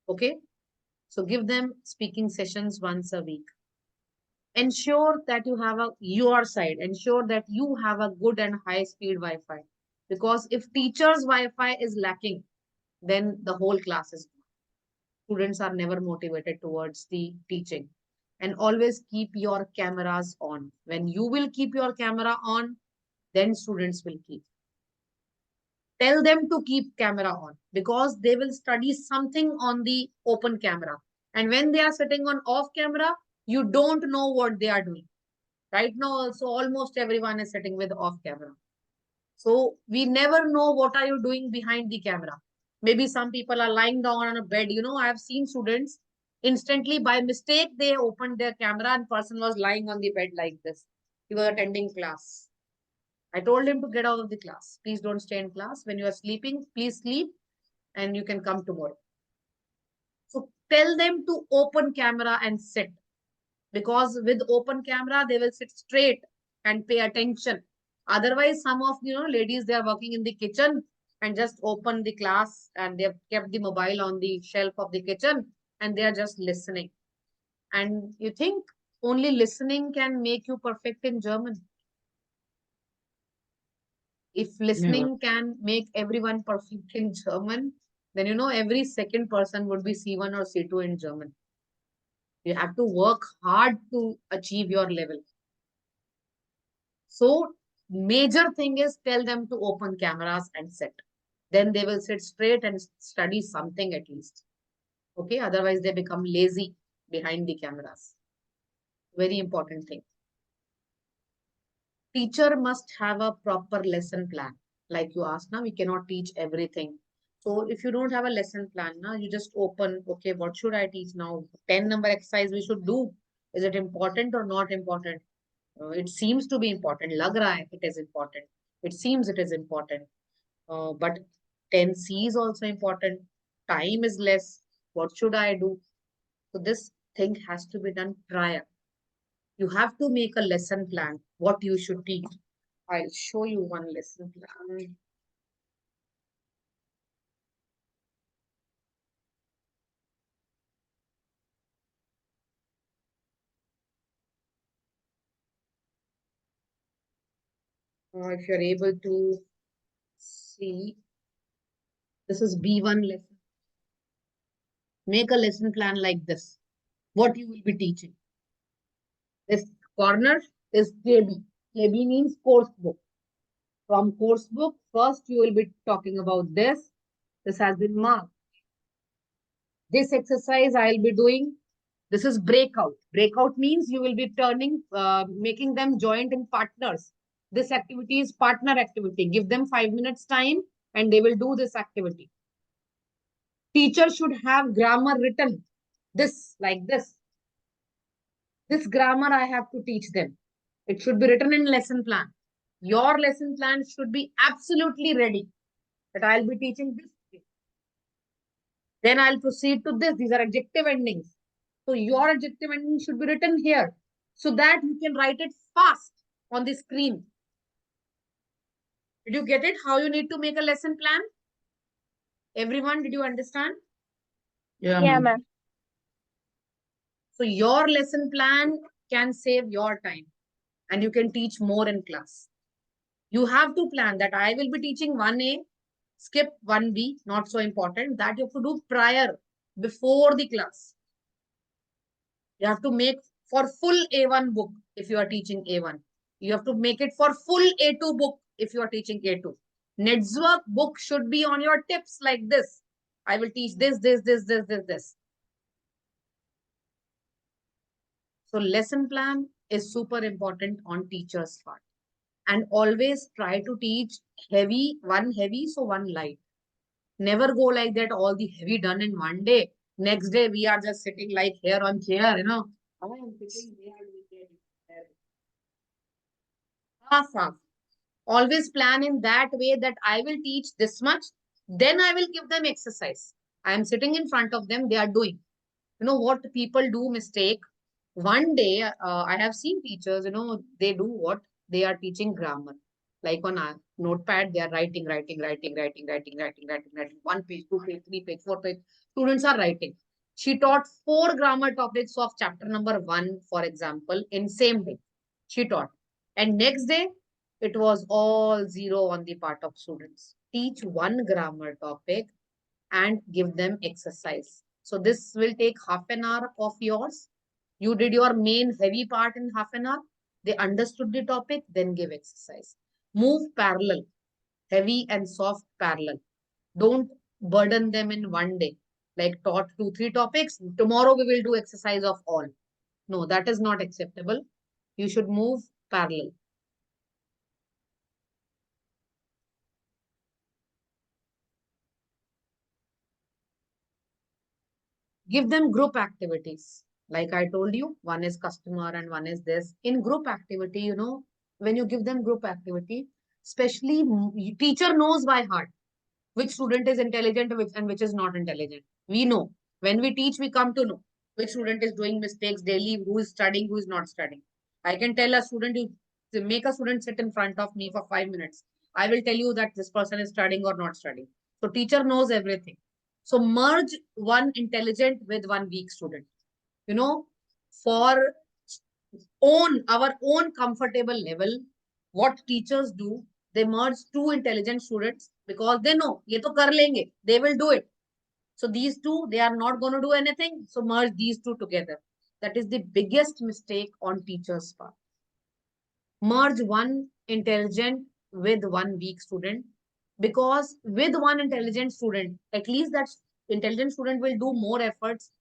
Okay. So give them speaking sessions once a week. Ensure that you have your side. Ensure that you have a good and high speed Wi-Fi. Because if teachers' Wi-Fi is lacking, then the whole class is gone. Students are never motivated towards the teaching. And always keep your cameras on. When you will keep your camera on, then students will keep. Tell them to keep camera on because they will study something on the open camera. And when they are sitting on off camera, you don't know what they are doing. Right now, also almost everyone is sitting with off camera. So we never know what are you doing behind the camera. Maybe some people are lying down on a bed. You know, I have seen students instantly by mistake, they opened their camera and person was lying on the bed like this. He was attending class. I told him to get out of the class. Please don't stay in class. When you are sleeping, please sleep and you can come tomorrow. So tell them to open camera and sit. because with open camera, they will sit straight and pay attention. Otherwise, some of, ladies, they are working in the kitchen and just open the class and they have kept the mobile on the shelf of the kitchen and they are just listening. And you think only listening can make you perfect in German? If listening can make everyone perfect in German, then every second person would be C1 or C2 in German. You have to work hard to achieve your level. So major thing is tell them to open cameras and sit. Then they will sit straight and study something at least. Okay, otherwise they become lazy behind the cameras. Very important thing. Teacher must have a proper lesson plan. Like you asked now, we cannot teach everything. So if you don't have a lesson plan, now you just open, okay, what should I teach now? 10 number exercise we should do. Is it important or not important? It seems to be important. Lag raha hai, it is important. It seems it is important. But 10C is also important. Time is less. What should I do? So this thing has to be done prior. You have to make a lesson plan, what you should teach. I'll show you one lesson plan. If you're able to see, this is B1 lesson. Make a lesson plan like this. What you will be teaching. This corner is KB. KB means course book. From course book, first you will be talking about this. This has been marked. This exercise I'll be doing. This is breakout. Breakout means you will be making them joint in partners. This activity is partner activity. Give them 5 minutes time and they will do this activity. Teacher should have grammar written. This, like this. This grammar I have to teach them. It should be written in lesson plan. Your lesson plan should be absolutely ready. That I'll be teaching this. Then I'll proceed to this. These are adjective endings. So your adjective ending should be written here so that you can write it fast on the screen. Did you get it? How you need to make a lesson plan? Everyone, did you understand? Yeah, ma'am. So your lesson plan can save your time and you can teach more in class. You have to plan that I will be teaching 1A, skip 1B, not so important. That you have to do prior, before the class. You have to make for full A1 book if you are teaching A1. You have to make it for full A2 book if you are teaching A2. Network book should be on your tips like this. I will teach this. So lesson plan is super important on teacher's part. And always try to teach one heavy, so one light. Never go like that, all the heavy done in one day. Next day, we are just sitting like here on chair, I am sitting here. Half. Always plan in that way that I will teach this much, then I will give them exercise. I am sitting in front of them, they are doing. What people do mistake. One day, I have seen teachers, they do what? They are teaching grammar. Like on a notepad, they are writing. 1 page, 2 page, 3 page, 4 page. Students are writing. She taught 4 grammar topics of chapter number 1, for example, in same day. She taught. And next day, it was all 0 on the part of students. Teach 1 grammar topic and give them exercise. So this will take half an hour of yours. You did your main heavy part in half an hour. They understood the topic, then give exercise. Move parallel, heavy and soft parallel. Don't burden them in one day. Like taught 2, 3 topics. Tomorrow we will do exercise of all. No, that is not acceptable. You should move parallel. Give them group activities. Like I told you, one is customer and one is this. In group activity, when you give them group activity, especially teacher knows by heart which student is intelligent and which is not intelligent. We know. When we teach, we come to know. Which student is doing mistakes daily, who is studying, who is not studying. I can tell a student, to make a student sit in front of me for 5 minutes. I will tell you that this person is studying or not studying. So teacher knows everything. So merge one intelligent with one weak student. You know, for our own comfortable level, what teachers do, they merge two intelligent students because they know, ye to kar lenge, they will do it. So these two, they are not going to do anything. So merge these two together. That is the biggest mistake on teachers' part. Merge one intelligent with one weak student, because with one intelligent student, at least that intelligent student will do more efforts,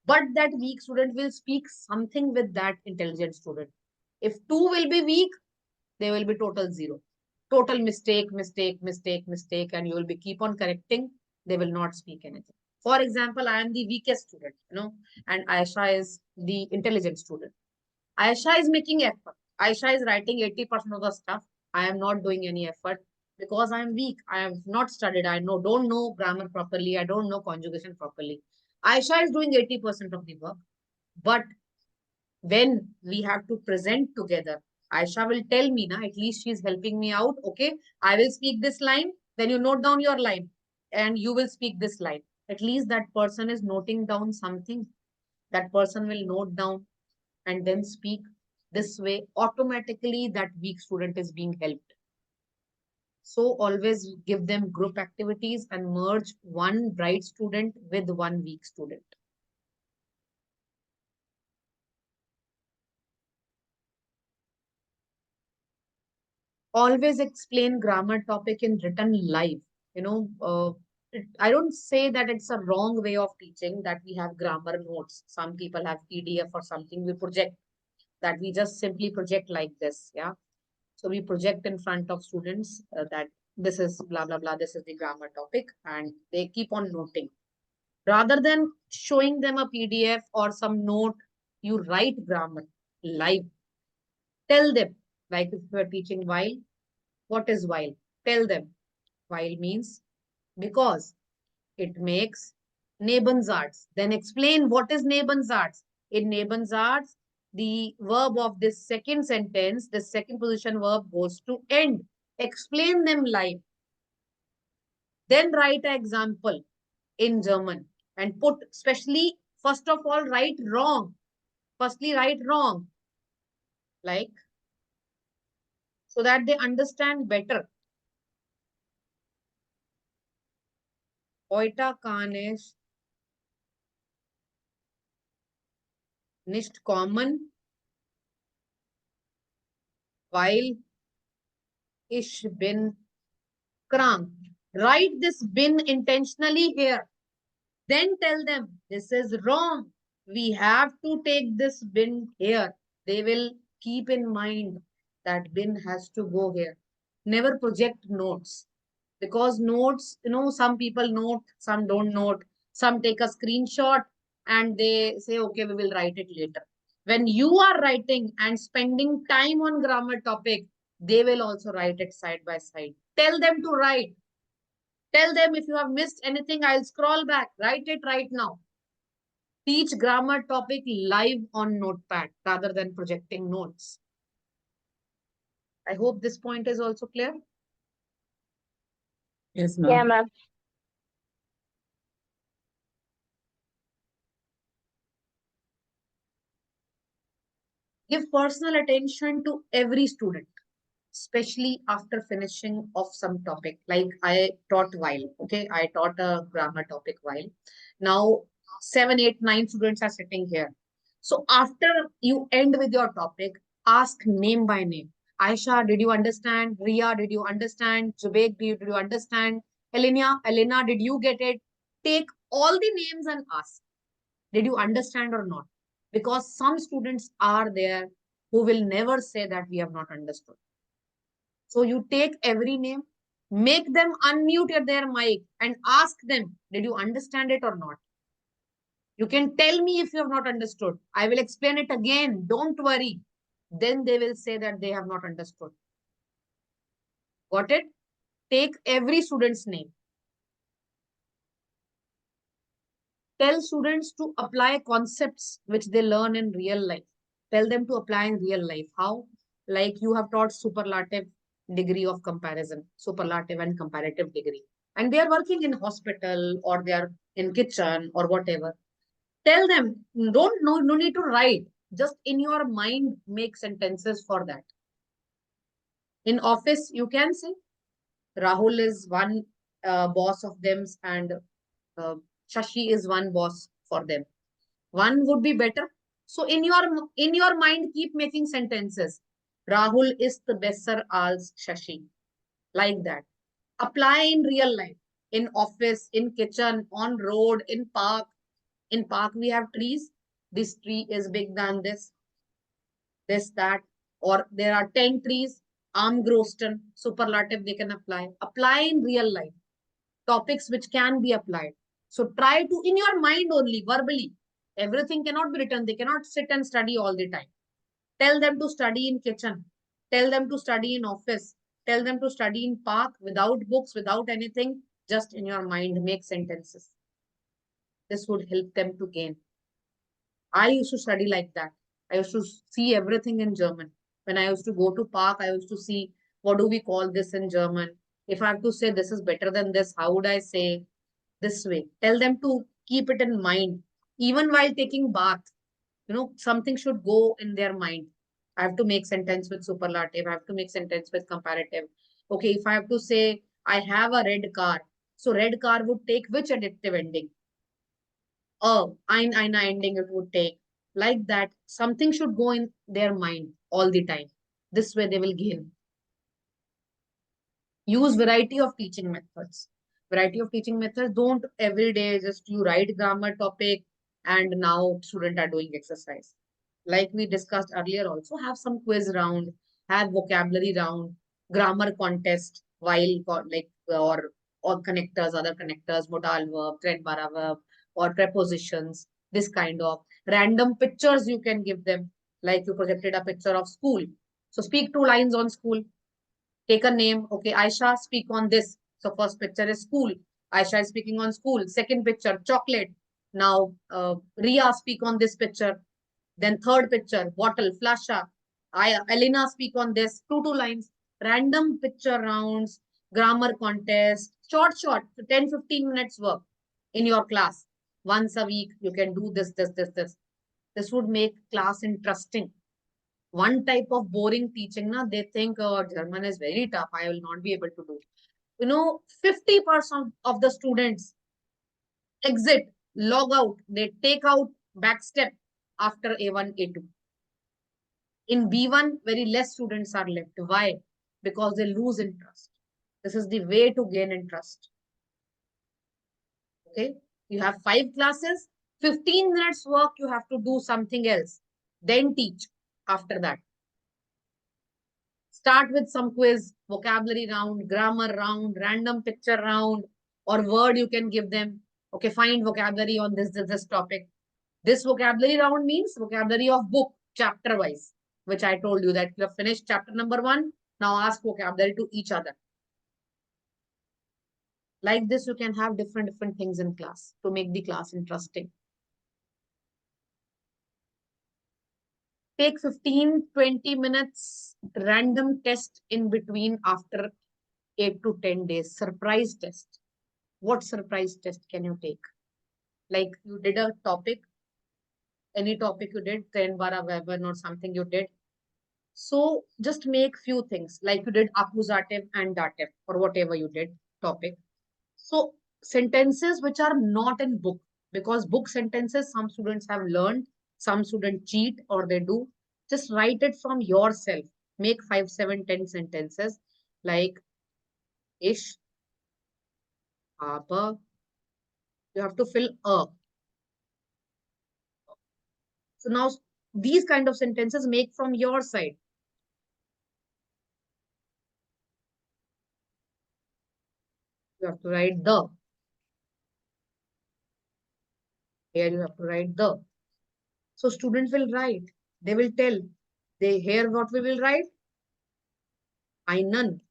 but that weak student will speak something with that intelligent student. If two will be weak, they will be total zero. Total mistake, mistake, mistake, mistake, and you will be keep on correcting. They will not speak anything. For example, I am the weakest student, and Aisha is the intelligent student. Aisha is making effort. Aisha is writing 80% of the stuff. I am not doing any effort because I am weak. I have not studied. Don't know grammar properly. I don't know conjugation properly. Aisha is doing 80% of the work. But when we have to present together, Aisha will tell me, at least she's helping me out. Okay, I will speak this line. Then you note down your line and you will speak this line. At least that person is noting down something. That person will note down and then speak. This way, automatically that weak student is being helped. So always give them group activities and merge one bright student with one weak student. Always explain grammar topic in written live. I don't say that it's a wrong way of teaching, that we have grammar notes. Some people have PDF or something we project, that we just simply project like this. Yeah. So we project in front of students that this is blah, blah, blah. This is the grammar topic, and they keep on noting. Rather than showing them a PDF or some note, you write grammar live. Tell them, like if you are teaching while, what is while? Tell them. While means because it makes Nebensatzes. Then explain what is Nebensatzes. In Nebensatzes, the verb of this second sentence, the second position verb goes to end. Explain them live. Then write an example in German and put, especially, first of all, write wrong. Firstly, write wrong. Like, so that they understand better. Heute kann ich nicht kommen, weil ich bin krank. Write this bin intentionally here. Then tell them this is wrong. We have to take this bin here. They will keep in mind that bin has to go here. Never project notes. Because notes, some people note, some don't note. Some take a screenshot and they say, okay, we will write it later. When you are writing and spending time on grammar topic, they will also write it side by side. Tell them to write. Tell them if you have missed anything, I'll scroll back. Write it right now. Teach grammar topic live on notepad rather than projecting notes. I hope this point is also clear. Yes, Yeah, ma'am. ma'am. Give personal attention to every student, especially after finishing of some topic. Like I taught while, okay, I taught a grammar topic while. Now 7, 8, 9 students are sitting here. So after you end with your topic, ask name by name. Aisha, did you understand? Ria, did you understand? Zubaik, did you understand? Elena, did you get it? Take all the names and ask, did you understand or not? Because some students are there who will never say that we have not understood. So you take every name, make them unmute their mic and ask them, did you understand it or not? You can tell me if you have not understood. I will explain it again. Don't worry. Then they will say that they have not understood. Got it? Take every student's name. Tell students to apply concepts which they learn in real life. Tell them to apply in real life. How? Like you have taught superlative degree of comparison, superlative and comparative degree. And they are working in hospital or they are in kitchen or whatever. Tell them, no need to write. Just in your mind, make sentences for that. In office, you can say, Rahul is one boss of them and uh, Shashi is one boss for them. One would be better. So in your mind, keep making sentences. Rahul is the besser als Shashi. Like that. Apply in real life. In office, in kitchen, on road, in park. In park, we have trees. This tree is big than this, that. Or there are 10 trees. Armgroston, superlative they can apply. Apply in real life. Topics which can be applied. So try to, in your mind only, verbally. Everything cannot be written. They cannot sit and study all the time. Tell them to study in kitchen. Tell them to study in office. Tell them to study in park without books, without anything. Just in your mind, make sentences. This would help them to gain. I used to study like that. I used to see everything in German. When I used to go to park, I used to see what do we call this in German. If I have to say this is better than this, how would I say this way? Tell them to keep it in mind. Even while taking bath, something should go in their mind. I have to make sentence with superlative. I have to make sentence with comparative. Okay, if I have to say I have a red car, so red car would take which adjective ending? Ein ending it would take. Like that, something should go in their mind all the time. This way they will gain. Use variety of teaching methods. Variety of teaching methods. Don't every day just you write grammar topic and now student are doing exercise. Like we discussed earlier also, have some quiz round, have vocabulary round, grammar contest while like or connectors, other connectors, modal verb, trend bara verb, or prepositions, this kind of random pictures you can give them. Like you projected a picture of school. So speak 2 lines on school. Take a name. Okay, Aisha, speak on this. So first picture is school. Aisha is speaking on school. Second picture, chocolate. Now, Ria speak on this picture. Then third picture, bottle, flasha. Elena speak on this. Two lines. Random picture rounds, grammar contest, short, 10, 15 minutes work in your class. Once a week, you can do this. This would make class interesting. One type of boring teaching, they think German is very tough. I will not be able to do. 50% of the students exit, log out, they take out back step after A1, A2. In B1, very less students are left. Why? Because they lose interest. This is the way to gain interest. Okay? You have 5 classes, 15 minutes work, you have to do something else. Then teach after that. Start with some quiz, vocabulary round, grammar round, random picture round, or word you can give them. Okay, find vocabulary on this topic. This vocabulary round means vocabulary of book, chapter wise, which I told you that you have finished chapter number 1. Now ask vocabulary to each other. Like this, you can have different things in class to make the class interesting. Take 15-20 minutes random test in between after 8 to 10 days. Surprise test. What surprise test can you take? Like you did a topic, any topic you did, 10 bara Weber or something you did. So just make few things like you did accusative and dative or whatever you did topic. So sentences which are not in book, because book sentences some students have learned, some students cheat or they do. Just write it from yourself. Make 5, 7, 10 sentences like ish, aber. You have to fill a. So now these kind of sentences make from your side. You have to write the. Here you have to write the. So students will write. They will tell. They hear what we will write. Einen.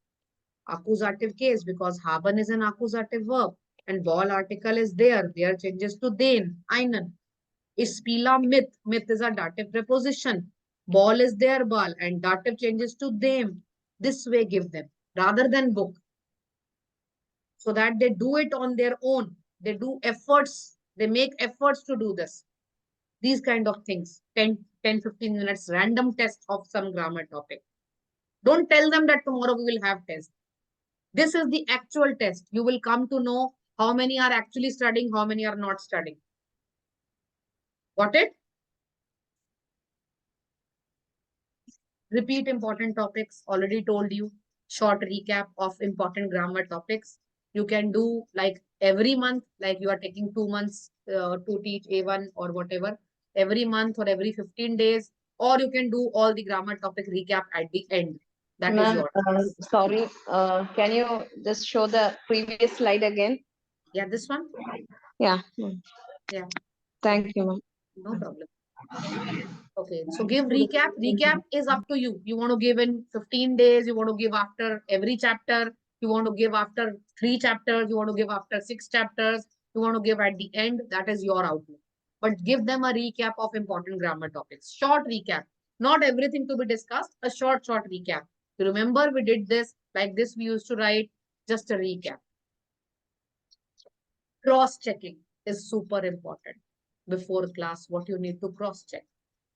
Accusative case because haben is an accusative verb. and ball article is there. There changes to den, einen. Is spila myth. Myth is a dative preposition. Ball is there, ball, and dative changes to them. This way give them rather than book. So that they do it on their own. They do efforts. They make efforts to do this. These kind of things. 10-15 minutes random test of some grammar topic. Don't tell them that tomorrow we will have test. This is the actual test. You will come to know how many are actually studying, how many are not studying. Got it? Repeat important topics. Already told you. Short recap of important grammar topics. You can do like every month, like you are taking 2 months to teach A1 or whatever. Every month or every 15 days. Or you can do all the grammar topic recap at the end. That is Ma'am, your choice. sorry, can you just show the previous slide again? Yeah, this one? Yeah. Yeah. Thank you, ma'am. No problem. Okay, so give recap. Recap is up to you. You want to give in 15 days, you want to give after every chapter, you want to give after 3 chapters, you want to give after 6 chapters, you want to give at the end. That is your outlook. But give them a recap of important grammar topics. Short recap. Not everything to be discussed, a short recap. You remember we did this, like this we used to write, just a recap. Cross-checking is super important. Before class, what you need to cross-check.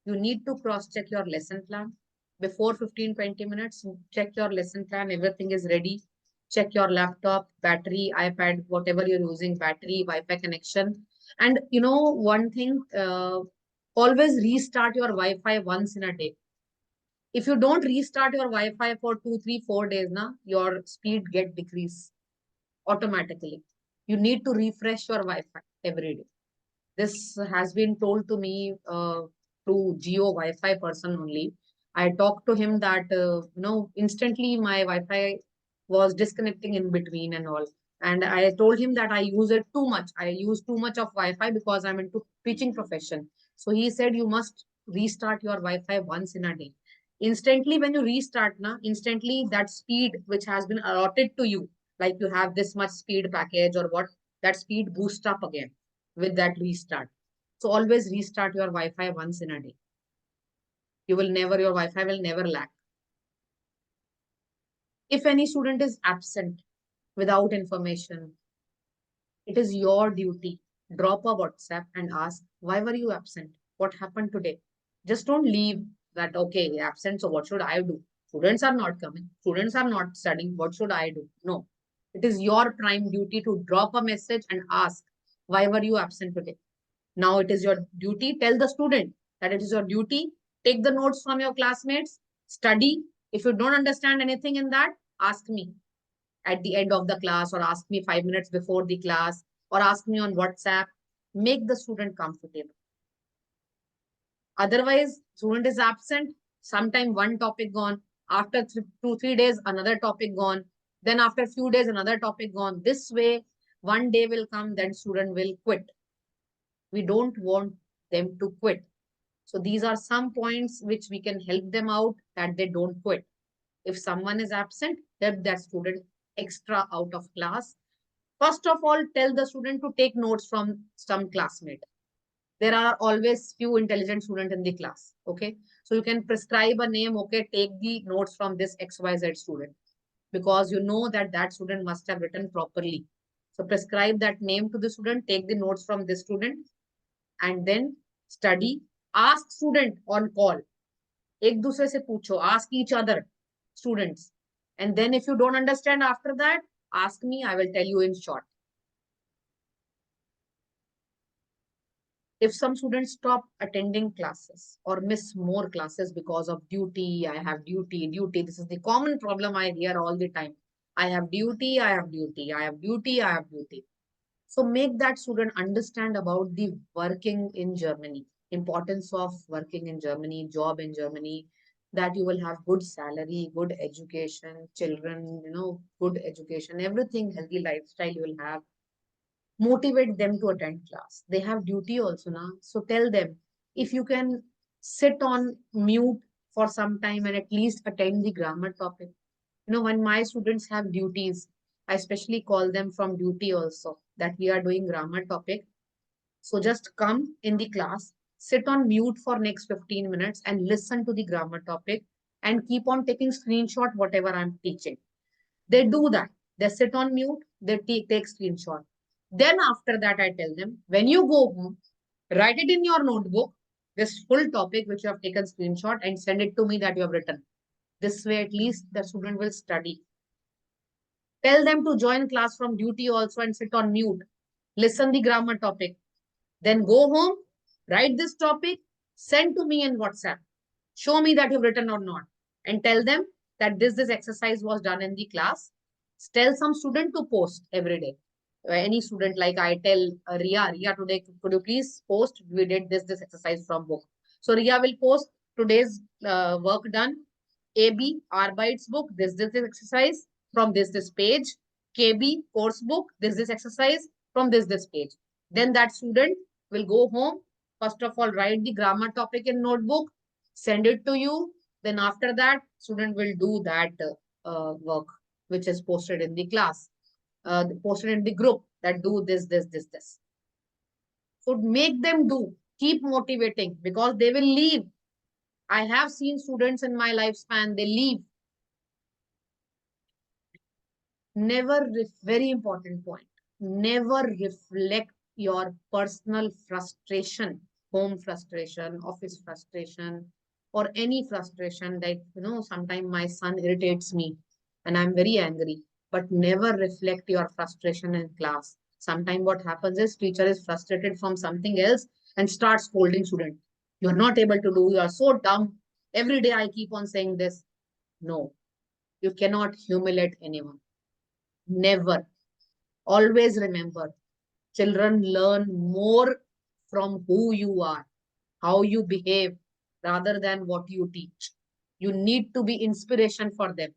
You need to cross-check your lesson plan. Before 15-20 minutes, check your lesson plan. Everything is ready. Check your laptop, battery, iPad, whatever you're using, battery, Wi-Fi connection. And you know, one thing, always restart your Wi-Fi once in a day. If you don't restart your Wi-Fi for 2, 3, 4 days, your speed get decrease automatically. You need to refresh your Wi-Fi every day. This has been told to me through Geo Wi-Fi person only. I talked to him that, instantly my Wi-Fi was disconnecting in between and all. And I told him that I use it too much. I use too much of Wi-Fi because I'm into teaching profession. So he said, you must restart your Wi-Fi once in a day. Instantly, when you restart, instantly that speed which has been allotted to you, like you have this much speed package or what, that speed boosts up again with that restart. So always restart your Wi-Fi once in a day. Your Wi-Fi will never lag. If any student is absent without information, it is your duty. Drop a WhatsApp and ask, why were you absent? What happened today? Just don't leave that, okay, absent, so what should I do? Students are not coming. Students are not studying. What should I do? No. It is your prime duty to drop a message and ask, why were you absent today? Now it is your duty. Tell the student that it is your duty. Take the notes from your classmates. Study. If you don't understand anything in that, ask me at the end of the class, or ask me 5 minutes before the class, or ask me on WhatsApp. Make the student comfortable. Otherwise, student is absent. Sometime one topic gone. After 2-3 days, another topic gone. Then after a few days, another topic gone. This way, one day will come, then student will quit. We don't want them to quit. So these are some points which we can help them out that they don't quit. If someone is absent, help that student extra out of class. First of all, tell the student to take notes from some classmate. There are always few intelligent students in the class. Okay. So you can prescribe a name. Okay. Take the notes from this XYZ student, because you know that that student must have written properly. So prescribe that name to the student. Take the notes from this student and then study. Ask student on call. एक दूसरे से पूछो. Ask each other, students. And then if you don't understand after that, ask me. I will tell you in short. If some students stop attending classes or miss more classes because of duty, I have duty. This is the common problem I hear all the time. I have duty, I have duty, I have duty, I have duty. So make that student understand about the working in Germany, importance of working in Germany, job in Germany, that you will have good salary, good education, children, good education, everything, healthy lifestyle you will have. Motivate them to attend class. They have duty also now. So tell them, if you can sit on mute for some time and at least attend the grammar topic. When my students have duties, I especially call them from duty also, that we are doing grammar topic. So just come in the class, sit on mute for next 15 minutes and listen to the grammar topic and keep on taking screenshot whatever I'm teaching. They do that. They sit on mute, they take screenshot. Then after that, I tell them, when you go home, write it in your notebook, this full topic which you have taken screenshot and send it to me that you have written. This way, at least the student will study. Tell them to join class from duty also and sit on mute. Listen the grammar topic. Then go home, write this topic, send to me in WhatsApp. Show me that you've written or not. And tell them that this exercise was done in the class. Tell some student to post every day. Any student, like I tell Ria today, could you please post? We did this exercise from book. So Ria will post today's work done. AB, Arbite's book, this exercise from this page. KB, course book, this exercise from this page. Then that student will go home. First of all, write the grammar topic in notebook, send it to you. Then after that, student will do that work, which is posted in the class, posted in the group that do this. So make them do, keep motivating because they will leave. I have seen students in my lifespan, they leave. Never, very important point, never reflect your personal frustration, home frustration, office frustration, or any frustration that, sometimes my son irritates me and I'm very angry, but never reflect your frustration in class. Sometimes what happens is teacher is frustrated from something else and starts scolding student. You're not able to do, you are so dumb. Every day I keep on saying this. No, you cannot humiliate anyone. Never. Always remember, children learn more from who you are, how you behave, rather than what you teach. You need to be inspiration for them.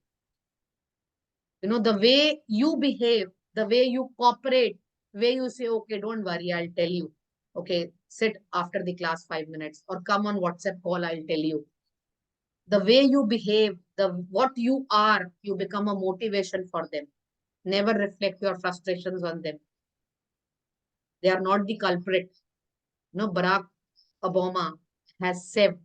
The way you behave, the way you cooperate, way you say, okay, don't worry, I'll tell you. Okay, sit after the class 5 minutes or come on WhatsApp call, I'll tell you. The way you behave, what you are, you become a motivation for them. Never reflect your frustrations on them. They are not the culprit. Barack Obama has said,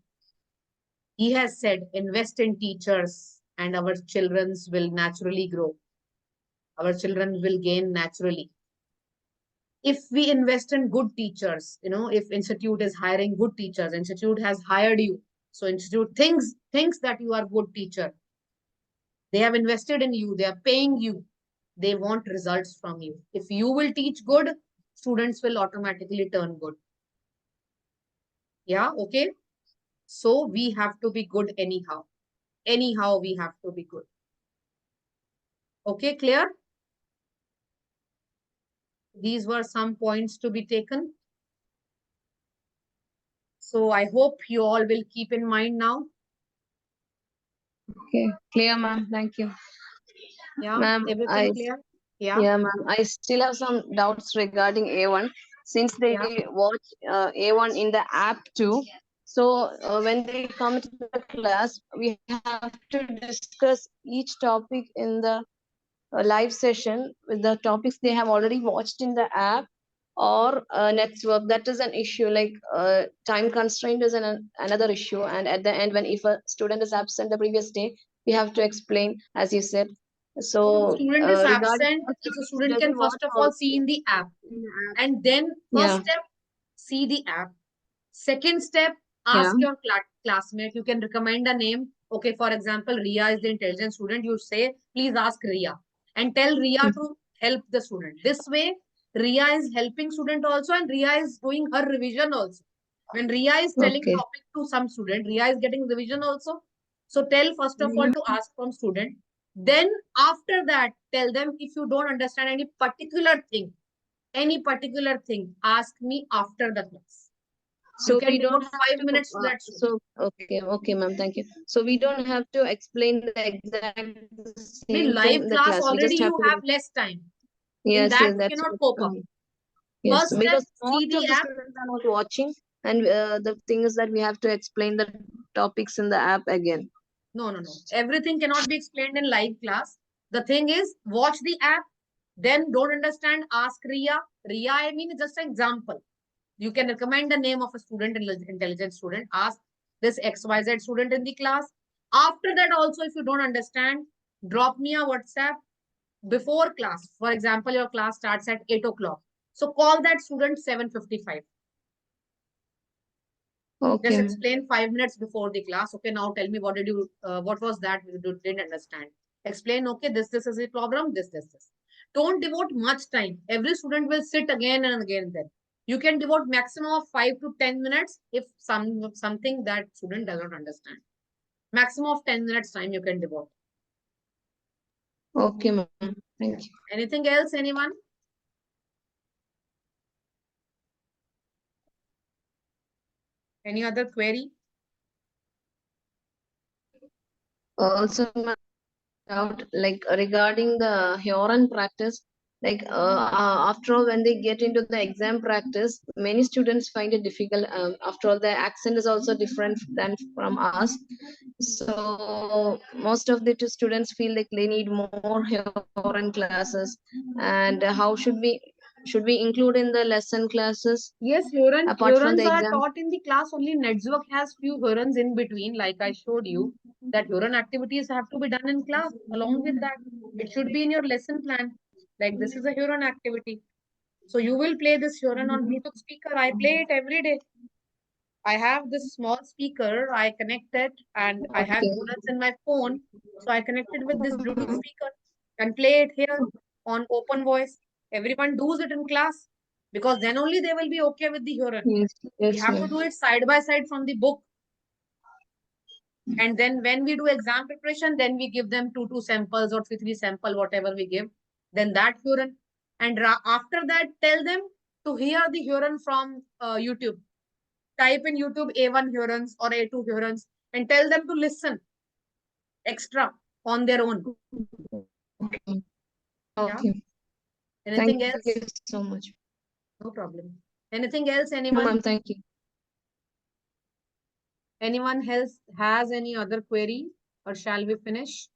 invest in teachers and our children will naturally grow. Our children will gain naturally. If we invest in good teachers, if institute is hiring good teachers, institute has hired you. So institute thinks that you are good teacher. They have invested in you. They are paying you. They want results from you. If you will teach good, students will automatically turn good. Yeah, okay. So we have to be good anyhow. Anyhow, we have to be good. Okay, clear? These were some points to be taken. So I hope you all will keep in mind now. Okay, clear, ma'am. Thank you. Yeah, Ma'am, everything clear? Yeah. Yeah, ma'am. I still have some doubts regarding A1 since they watch A1 in the app too. So when they come to the class, we have to discuss each topic in the live session with the topics they have already watched in the app or network. That is an issue. Like time constraint is another issue. And at the end, when if a student is absent the previous day, we have to explain, as you said. So student is regarding absent, the student can first of all see in the app. And then first step, see the app. Second step, ask your classmate. You can recommend a name. Okay, for example, Ria is the intelligent student. You say, please ask Ria. And tell Ria to help the student. This way, Ria is helping student also and Ria is doing her revision also. When Ria is telling topic to some student, Ria is getting revision also. So tell first of all to ask from student. Then after that, tell them if you don't understand any particular thing, ask me after the class. So you can we don't devote 5 minutes to that. So okay, ma'am. Thank you. So we don't have to explain the exact same live thing in the class class. already We just you have less time. Yes, that yes, you that's cannot what, cope up. Yes, First step, because see most the of the app. students are not watching, and the thing is that we have to explain the topics in the app again. No. Everything cannot be explained in live class. The thing is, watch the app, Then don't understand, ask Ria. Ria, I mean, it's just an example. You can recommend the name of a student, intelligent student. Ask this XYZ student in the class. After that also, if you don't understand, drop me a WhatsApp before class. For example, your class starts at 8 o'clock. So call that student 7:55. Okay, Just ma'am. explain 5 minutes before the class. Okay, now tell me what was that you didn't understand. Explain, okay, this is the problem, this. Don't devote much time. Every student will sit again and again there. You can devote maximum of 5 to 10 minutes if something that student does not understand. Maximum of 10 minutes time you can devote. Okay, ma'am. Thank you. Anything else, anyone? Any other query? Also, ma'am, doubt like regarding the Huron practice, like after all, when they get into the exam practice, many students find it difficult. After all, the accent is also different than from us. So most of the two students feel like they need more Huron classes. And how should we include in the lesson classes? Yes, Apart from Hurons the are exam? taught in the class. Only network has few Hurons in between, like I showed you. That Huron activities have to be done in class. Along with that, it should be in your lesson plan. Like this is a Huron activity. So you will play this Huron on Bluetooth speaker. I play it every day. I have this small speaker. I connect it and I have Okay. Hurons in my phone. So I connected with this Bluetooth speaker and play it here on open voice. Everyone does it in class because then only they will be okay with the Huron. Yes, We yes, have to ma'am. do it side by side from the book. And then when we do exam preparation, then we give them two samples or three sample, whatever we give. Then that Huron. And after that, tell them to hear the Huron from YouTube. Type in YouTube A1 Hurons or A2 Hurons and tell them to listen extra on their own. Okay. Yeah. Okay. Anything Thank else? you so much. No problem. Anything else, No, anyone? ma'am, thank you. Anyone else has any other query or shall we finish?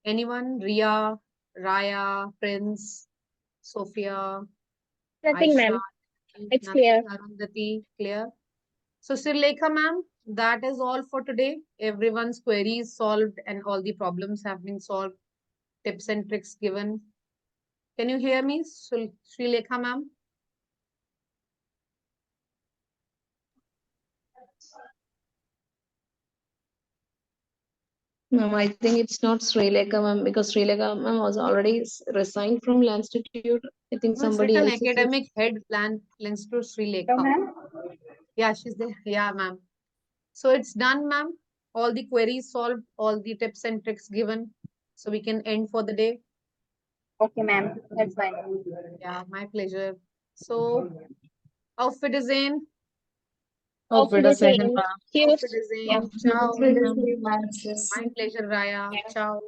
Anyone? Ria, Raya, Prince, Sophia, Nothing, Aisha, ma'am. It's nothing, clear. Arundhati, clear? So Srilekha ma'am, that is all for today. Everyone's queries solved and all the problems have been solved. Tips and tricks given. Can you hear me, Srilekha ma'am? No, I think it's not Sri Lanka, ma'am, because Sri Lanka, ma'am, was already resigned from Land Institute. I think No, it's somebody written else is. academic head plan Institute Srilekha. Yeah, she's there. Yeah, ma'am. So it's done, ma'am. All the queries solved, all the tips and tricks given. So we can end for the day. Okay, ma'am. That's fine. Yeah, my pleasure. So, auf Wiedersehen. Auf Wiedersehen. Auf Cheers. Wiedersehen. Yeah. Ciao. That's My pleasure, Raya. Ciao.